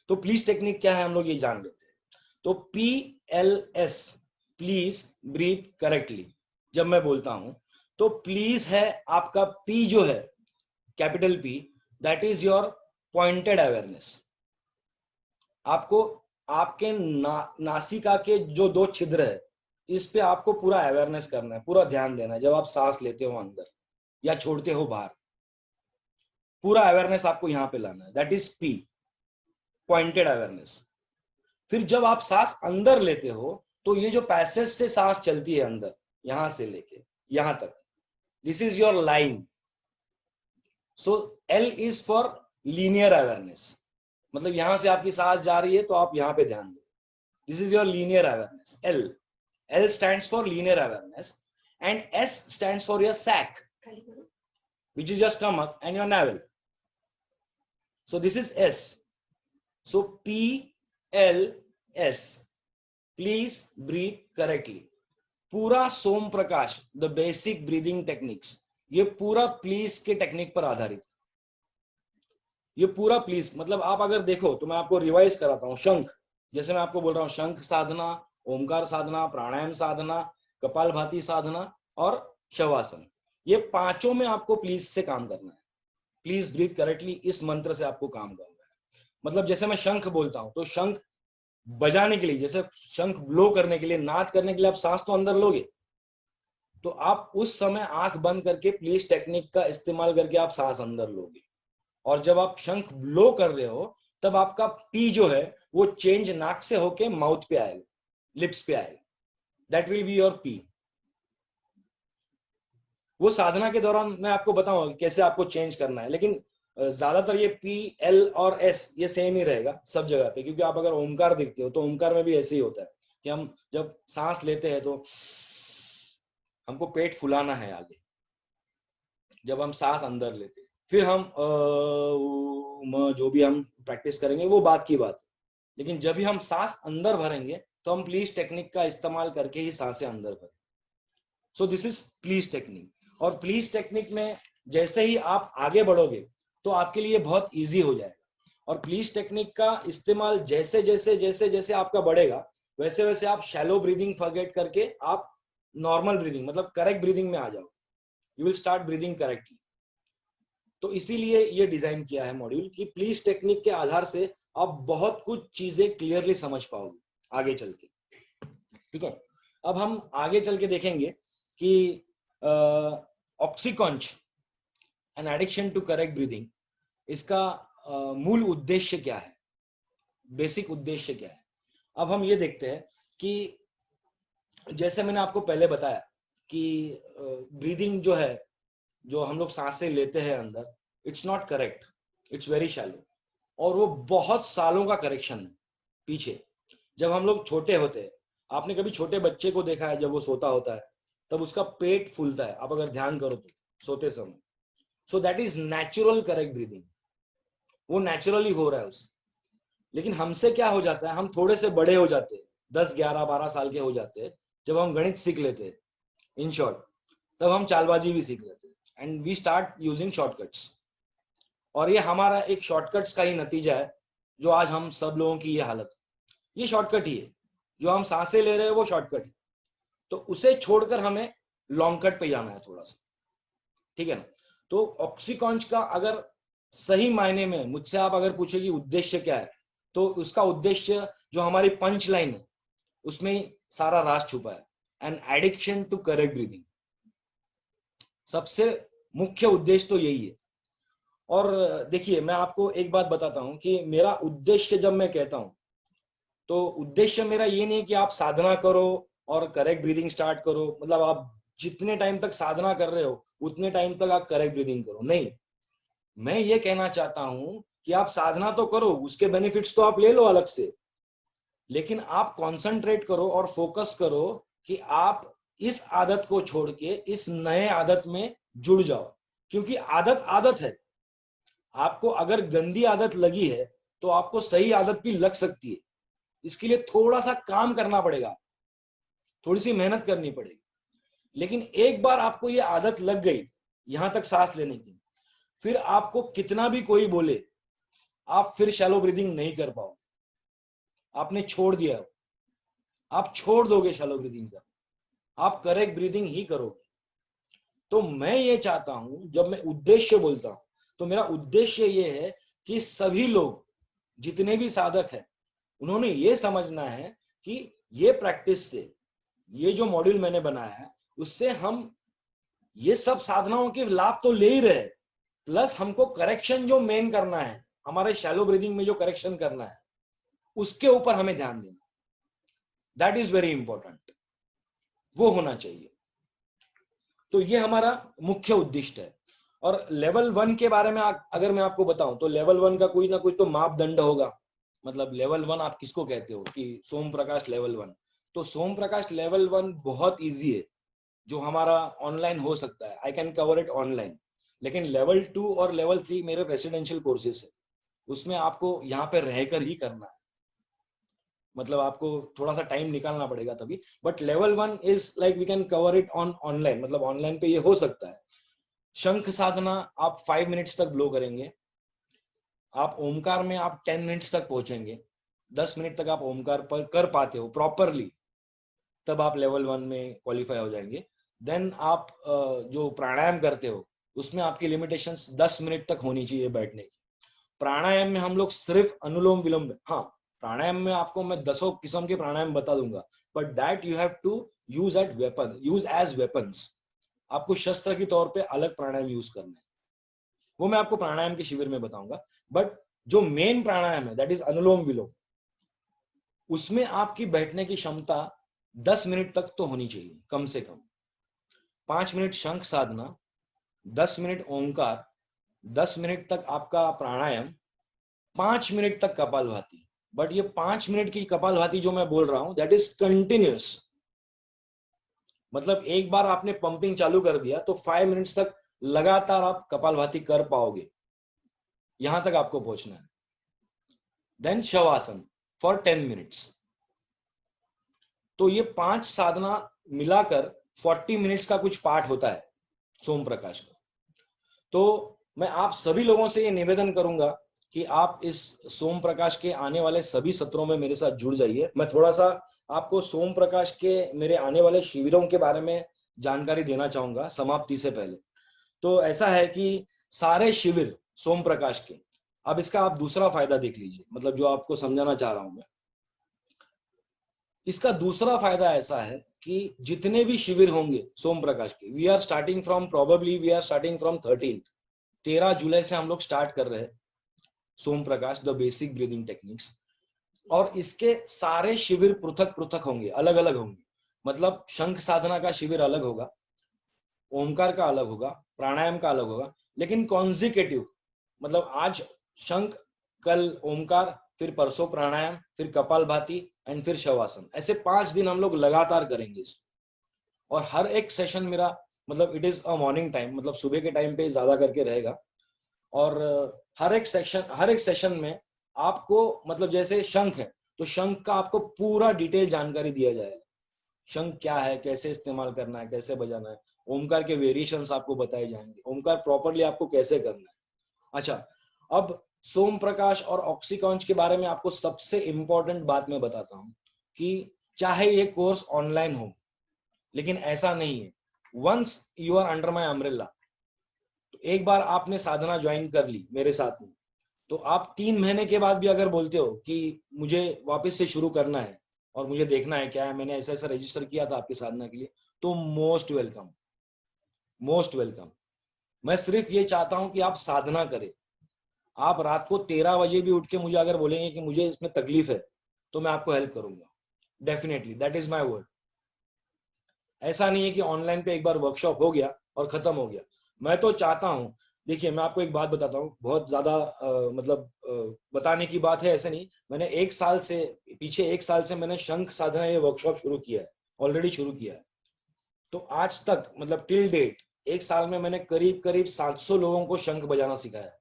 तो प्लीज टेक्निक क्या है हम लोग ये जान लेते हैं। तो PLS, प्लीज ब्रीथ करेक्टली, जब मैं बोलता हूं तो प्लीज है आपका P जो है, capital P, that is your pointed awareness. आपको आपके नासिका के जो 2 छिद्र है, इस पे आपको पूरा अवेयरनेस करना है, पूरा ध्यान देना है। जब आप सांस लेते हो अंदर या छोड़ते हो बाहर, पूरा अवेयरनेस आपको यहां पे लाना है, that is P। Pointed awareness. फिर जब आप सांस अंदर लेते हो तो ये जो पैसेज से सांस चलती है अंदर, यहां से लेके यहां तक, this is your line. So L is for linear awareness, मतलब यहां से आपकी सांस जा रही है तो आप यहां पे ध्यान दो, this is your linear awareness, L. L stands for linear awareness and S stands for your sac, which is your stomach and your navel. So this is S. So P L S. Please breathe correctly. पूरा सोम Prakash the basic breathing techniques, ये पूरा please के technique पर आधारित। ये पूरा please मतलब आप अगर देखो तो मैं आपको रिवाइज कराता हूँ। शंख, जैसे मैं आपको बोल रहा हूँ, शंख साधना, ओमकार साधना, प्राणायाम साधना, कपालभाति साधना और शवासन, ये पांचों में आपको प्लीज से काम करना है। प्लीज ब्रीथ करेक्टली, इस मंत्र से आपको काम करना है। मतलब जैसे मैं शंख बोलता हूं तो शंख बजाने के लिए, जैसे शंख ब्लो करने के लिए, नाद करने के लिए आप सांस तो अंदर लोगे, तो आप उस समय आंख बंद करके प्लीज टेक्निक का इस्तेमाल करके आप सांस अंदर लोगे। और जब आप शंख ब्लो कर रहे हो तब आपका पी जो है वो चेंज नाक से होके माउथ पे आएगा, लिप्स पे आएगा, that will be your P. वो साधना के दौरान मैं आपको बताऊंगा कैसे आपको चेंज करना है, लेकिन ज्यादातर ये पी एल और एस ये सेम ही रहेगा सब जगह पे, क्योंकि आप अगर ओमकार देखते हो तो ओमकार में भी ऐसे ही होता है कि हम जब सांस लेते हैं तो हमको पेट फुलाना है आगे, जब हम सांस अंदर लेते हैं। फिर हम जो भी हम प्रैक्टिस करेंगे वो बात की बात, लेकिन जब भी हम सांस अंदर भरेंगे तो हम प्लीज टेक्निक का इस्तेमाल करके ही सांसें अंदर भरें। सो दिस इज प्लीज टेक्निक। और प्लीज टेक्निक में जैसे ही आप आगे बढ़ोगे तो आपके लिए बहुत इजी हो जाएगा। और प्लीज टेक्निक का इस्तेमाल जैसे जैसे जैसे जैसे आपका बढ़ेगा वैसे वैसे आप शैलो ब्रीदिंग फॉरगेट करके आप नॉर्मल ब्रीदिंग मतलब करेक्ट ब्रीदिंग में आ जाओ, you will start breathing correctly. तो इसीलिए ये डिजाइन किया है मॉड्यूल कि प्लीज टेक्निक के आधार से आप बहुत कुछ चीजें क्लियरली समझ पाओगे आगे चल के। ठीक है, अब हम आगे चल के देखेंगे कि Oxyconch and addiction to correct breathing, इसका मूल उद्देश्य क्या है, बेसिक उद्देश्य क्या है। अब हम ये देखते हैं कि जैसे मैंने आपको पहले बताया कि ब्रीदिंग जो है, जो हम लोग सांसें लेते हैं अंदर, it's not correct, it's very shallow, और वो बहुत सालों का करेक्शन है पीछे। जब हम लोग छोटे होते हैं, आपने कभी छोटे बच्चे को देखा है जब वो सोता होता है तब उसका पेट फूलता है, आप अगर ध्यान करो तो सोते समय। So that is natural correct breathing, वो नेचुरली हो रहा है उससे। लेकिन हमसे क्या हो जाता है, हम थोड़े से बड़े हो जाते हैं, 10 11 12 साल के हो जाते हैं, जब हम गणित सीख लेते हैं इन शॉर्ट, तब हम चालबाजी भी सीख लेते हैं and we start using shortcuts. और ये हमारा एक शॉर्टकट्स का ही नतीजा है जो आज हम सब लोगों की ये हालत, ये शॉर्टकट ही है। जो हम सांसें ले रहे हैं वो शॉर्टकट है, तो उसे छोड़कर हमें लॉन्ग कट पे जाना है थोड़ा सा। ठीक है ना। तो ऑक्सीकॉन्च का अगर सही मायने में मुझसे आप अगर पूछे कि उद्देश्य क्या है, तो उसका उद्देश्य जो हमारी पंच लाइन है उसमें सारा राज छुपा है, an addiction to correct breathing. सबसे मुख्य उद्देश्य तो यही है। और देखिए मैं आपको एक बात बताता हूं कि मेरा उद्देश्य जब मैं कहता हूं तो उद्देश्य मेरा ये नहीं कि आप साधना करो और करेक्ट ब्रीदिंग स्टार्ट करो, मतलब आप जितने टाइम तक साधना कर रहे हो उतने टाइम तक आप करेक्ट ब्रीदिंग करो, नहीं। मैं ये कहना चाहता हूं कि आप साधना तो करो, उसके बेनिफिट्स तो आप ले लो अलग से, लेकिन आप कंसंट्रेट करो और फोकस करो कि आप इस आदत को छोड़ के इस नए आदत में जुड़ जाओ। क्योंकि आदत आदत है, आपको अगर गंदी आदत लगी है तो आपको सही आदत भी लग सकती है। इसके लिए थोड़ा सा काम करना पड़ेगा, थोड़ी सी मेहनत करनी पड़ेगी। लेकिन एक बार आपको ये आदत लग गई यहां तक सांस लेने की, फिर आपको कितना भी कोई बोले आप फिर शैलो ब्रीदिंग नहीं कर पाओगे। आपने छोड़ दिया, आप छोड़ दोगे शैलो ब्रीदिंग का, आप करेक्ट ब्रीदिंग ही करोगे। तो मैं ये चाहता हूं, जब मैं उद्देश्य बोलता हूं तो मेरा उद्देश्य ये है कि सभी लोग जितने भी साधक हैं उन्होंने ये समझना है कि ये प्रैक्टिस से, ये जो मॉड्यूल मैंने बनाया है उससे हम ये सब साधनाओं के लाभ तो ले ही रहे, प्लस हमको करेक्शन जो मेन करना है हमारे शैलो ब्रीदिंग में जो करेक्शन करना है उसके ऊपर हमें ध्यान देना, दैट इज वेरी इंपॉर्टेंट, वो होना चाहिए। तो ये हमारा मुख्य उद्देश्य है। और लेवल 1 के बारे में अगर मैं आपको बताऊं तो लेवल 1 का कोई ना कोई तो मापदंड होगा। मतलब लेवल 1 आप किसको कहते हो कि सोम प्रकाश लेवल 1, तो सोम प्रकाश लेवल 1 बहुत इजी है, जो हमारा ऑनलाइन हो सकता है, I can cover it online. लेकिन लेवल 2 और लेवल 3 मेरे रेसिडेंशियल कोर्सेज है, उसमें आपको यहाँ पे रहकर ही करना है, मतलब आपको थोड़ा सा टाइम निकालना पड़ेगा तभी। But level 1 is like we can cover it on online, मतलब ऑनलाइन पे ये हो सकता है। शंख साधना आप 5 मिनट्स तक ब्लो करेंगे, आप ओमकार में आप 10 मिनट्स तक पहुंचेंगे, 10 मिनट तक आप ओमकार पर कर पाते हो प्रॉपरली, तब आप लेवल 1 में क्वालिफाई हो जाएंगे। देन आप जो प्राणायाम करते हो उसमें आपकी लिमिटेशंस 10 मिनट तक होनी चाहिए बैठने की। प्राणायाम में हम लोग सिर्फ अनुलोम विलोम, हाँ प्राणायाम में आपको मैं 10 किस्म के प्राणायाम बता दूंगा, but that you have to use at weapon, use as weapons. आपको शस्त्र के तौर पे अलग प्राणायाम यूज करना है, वो मैं आपको प्राणायाम के शिविर में बताऊंगा। बट जो मेन प्राणायाम है दैट इज अनुलोम विलोम, उसमें आपकी बैठने की क्षमता 10 मिनट तक तो होनी चाहिए कम से कम। 5 मिनट शंख साधना, 10 मिनट ओंकार, 10 मिनट तक आपका प्राणायाम, 5 मिनट तक कपालभाति। बट ये 5 मिनट की कपालभाति जो मैं बोल रहा हूं दैट इज कंटिन्यूअस, मतलब एक बार आपने पंपिंग चालू कर दिया तो 5 मिनट्स तक लगातार आप कपालभाति कर पाओगे, यहां तक आपको पहुंचना है। Then shavasana for 10 minutes. तो ये 5 साधना मिलाकर 40 मिनट्स का कुछ पाठ होता है सोम प्रकाश का। तो मैं आप सभी लोगों से ये निवेदन करूंगा कि आप इस सोम प्रकाश के आने वाले सभी सत्रों में मेरे साथ जुड़ जाइए। मैं थोड़ा सा आपको सोम प्रकाश के मेरे आने वाले शिविरों के बारे में जानकारी देना चाहूंगा समाप्ति से पहले। तो ऐसा है कि सारे शिविर सोम प्रकाश के, अब इसका आप दूसरा फायदा देख लीजिए, मतलब जो आपको समझाना चाह रहा हूं मैं, इसका दूसरा फायदा ऐसा है कि जितने भी शिविर होंगे सोम प्रकाश के, we are starting from, probably we are starting from 13 जुलाई से हम लोग स्टार्ट कर रहे हैं Som Prakash the basic breathing techniques. और इसके सारे शिविर पृथक पृथक होंगे, अलग अलग होंगे। मतलब शंख साधना का शिविर अलग होगा, ओमकार का अलग होगा, प्राणायाम का अलग होगा, लेकिन कॉन्जिकेटिव, मतलब आज शंख, कल ओमकार, फिर परसों प्राणायाम, फिर कपालभाति एंड फिर शवासन, ऐसे 5 दिन हम लोग लगातार करेंगे। और हर एक सेशन मेरा, मतलब it is a morning time, मतलब सुबह के टाइम पे ज्यादा करके रहेगा। और हर एक सेशन में आपको, मतलब जैसे शंख है तो शंख का आपको पूरा डिटेल जानकारी दिया जाएगा, शंख क्या है, कैसे इस्तेमाल करना है, कैसे बजाना है। ओमकार के वेरिएशंस आपको बताए जाएंगे, ओमकार प्रॉपरली आपको कैसे करना है। अच्छा, अब सोम प्रकाश और ऑक्सीकॉन्च के बारे में आपको सबसे इंपॉर्टेंट बात मैं बताता हूं कि चाहे ये कोर्स ऑनलाइन हो, लेकिन ऐसा नहीं है, once you are under my umbrella, तो एक बार आपने साधना ज्वाइन कर ली मेरे साथ में, तो आप 3 महीने के बाद भी अगर बोलते हो कि मुझे वापस से शुरू करना है और मुझे देखना है क्या है, मैंने ऐसा ऐसा रजिस्टर किया था आपकी साधना के लिए, तो मोस्ट वेलकम, मोस्ट वेलकम। मैं सिर्फ ये चाहता हूं कि आप साधना करें। आप रात को 13 बजे भी उठ के मुझे अगर बोलेंगे कि मुझे इसमें तकलीफ है, तो मैं आपको हेल्प करूंगा, definitely, that is my word. ऐसा नहीं है कि ऑनलाइन पे एक बार वर्कशॉप हो गया और खत्म हो गया। मैं तो चाहता हूं, देखिए मैं आपको एक बात बताता हूँ, बहुत ज्यादा मतलब बताने की बात है ऐसे नहीं, मैंने 1 साल से, पीछे 1 साल से मैंने शंख साधना ये वर्कशॉप शुरू किया है, ऑलरेडी शुरू किया है। तो आज तक, मतलब टिल डेट, 1 साल में मैंने करीब करीब 700 लोगों को शंख बजाना सिखाया है।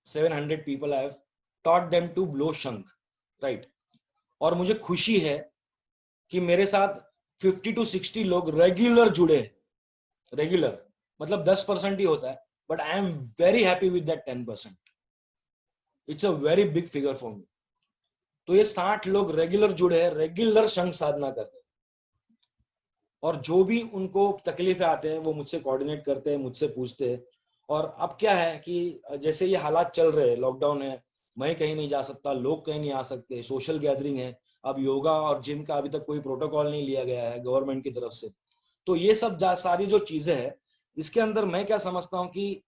700 people I have taught them to blow shankh, right. और मुझे खुशी है कि मेरे साथ 50 to 60 लोग रेगुलर जुड़े हैं, रेगुलर, मतलब 10% ही होता है, but I am very happy with that 10%। It's a very big figure for me. तो ये 60 लोग रेगुलर जुड़े हैं, रेगुलर शंख साधना करते हैं, और जो भी उनको तकलीफें आते हैं वो मुझसे कोऑर्डिनेट करते हैं, मुझसे पूछते हैं। और अब क्या है कि जैसे ये हालात चल रहे हैं, लॉकडाउन है, मैं कहीं नहीं जा सकता, लोग कहीं नहीं आ सकते, सोशल गैदरिंग है, अब योगा और जिम का अभी तक कोई प्रोटोकॉल नहीं लिया गया है गवर्नमेंट की तरफ से। तो ये सब सारी जो चीजें हैं, इसके अंदर मैं क्या समझता हूँ कि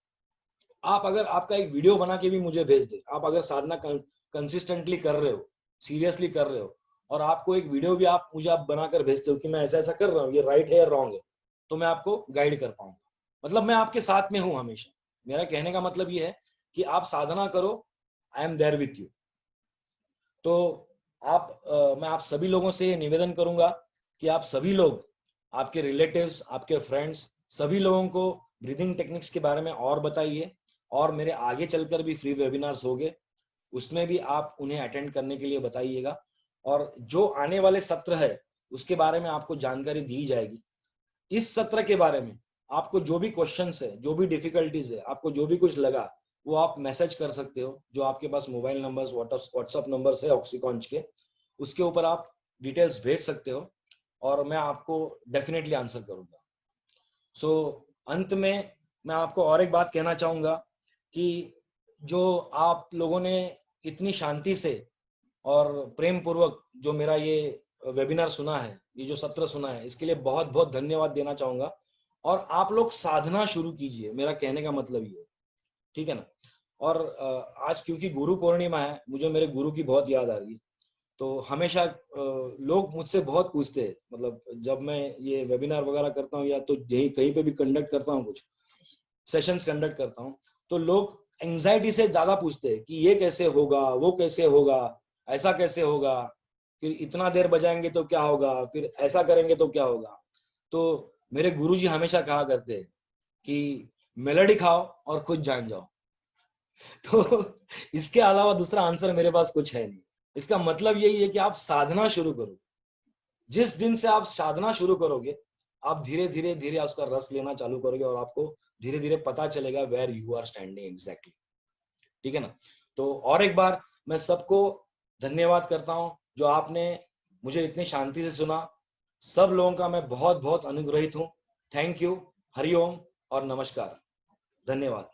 आप अगर आपका एक वीडियो बना के भी मुझे भेज दे, आप अगर साधना कंसिस्टेंटली कर रहे हो, सीरियसली कर रहे हो, और आपको एक वीडियो भी आप बनाकर भेजते हो कि मैं ऐसा ऐसा कर रहा हूँ, ये राइट है या रॉन्ग है, तो मैं आपको गाइड कर पाऊंगा। मतलब मैं आपके साथ में हूं हमेशा। मेरा कहने का मतलब ये है कि आप साधना करो, I am there with you. तो मैं आप सभी लोगों से ये निवेदन करूंगा कि आप सभी लोग, आपके रिलेटिव्स, आपके फ्रेंड्स, सभी लोगों को ब्रीदिंग टेक्निक्स के बारे में और बताइए। और मेरे आगे चलकर भी फ्री वेबिनार्स होंगे, उसमें भी आप उन्हें अटेंड करने के लिए बताइएगा। और जो आने वाले सत्र है उसके बारे में आपको जानकारी दी जाएगी। इस सत्र के बारे में आपको जो भी क्वेश्चंस है, जो भी डिफिकल्टीज है, आपको जो भी कुछ लगा, वो आप मैसेज कर सकते हो। जो आपके पास मोबाइल नंबर्स, व्हाट्सएप नंबर्स है ऑक्सीकॉन्च के, उसके ऊपर आप डिटेल्स भेज सकते हो और मैं आपको डेफिनेटली आंसर करूंगा। सो अंत में मैं आपको और एक बात कहना चाहूंगा कि जो आप लोगों ने इतनी शांति से और प्रेम पूर्वक जो मेरा ये वेबिनार सुना है, ये जो सत्र सुना है, इसके लिए बहुत बहुत धन्यवाद देना चाहूंगा। और आप लोग साधना शुरू कीजिए, मेरा कहने का मतलब ये है, ठीक है ना। और आज क्योंकि गुरु पूर्णिमा है, मुझे मेरे गुरु की बहुत याद आ रही है। तो हमेशा लोग मुझसे बहुत पूछते हैं, मतलब जब मैं ये वेबिनार वगैरह करता हूँ या तो कहीं कहीं पे भी कंडक्ट करता हूँ, कुछ सेशंस कंडक्ट करता हूँ, तो लोग एंजाइटी से ज्यादा पूछते हैं कि ये कैसे होगा, वो कैसे होगा, ऐसा कैसे होगा, फिर इतना देर बजाएंगे तो क्या होगा, फिर ऐसा करेंगे तो क्या होगा। तो मेरे गुरुजी हमेशा कहा करते हैं कि मेलोडी खाओ और खुद जान जाओ। तो इसके अलावा दूसरा आंसर मेरे पास कुछ है नहीं। इसका मतलब यही है कि आप साधना शुरू करो। जिस दिन से आप साधना शुरू करोगे, आप धीरे धीरे धीरे उसका रस लेना चालू करोगे और आपको धीरे धीरे पता चलेगा where you are standing exactly, ठीक है ना। तो और एक बार मैं सबको धन्यवाद करता हूं जो आपने मुझे इतनी शांति से सुना। सब लोगों का मैं बहुत बहुत अनुग्रहित हूं। Thank you. हरिओम और नमस्कार। धन्यवाद।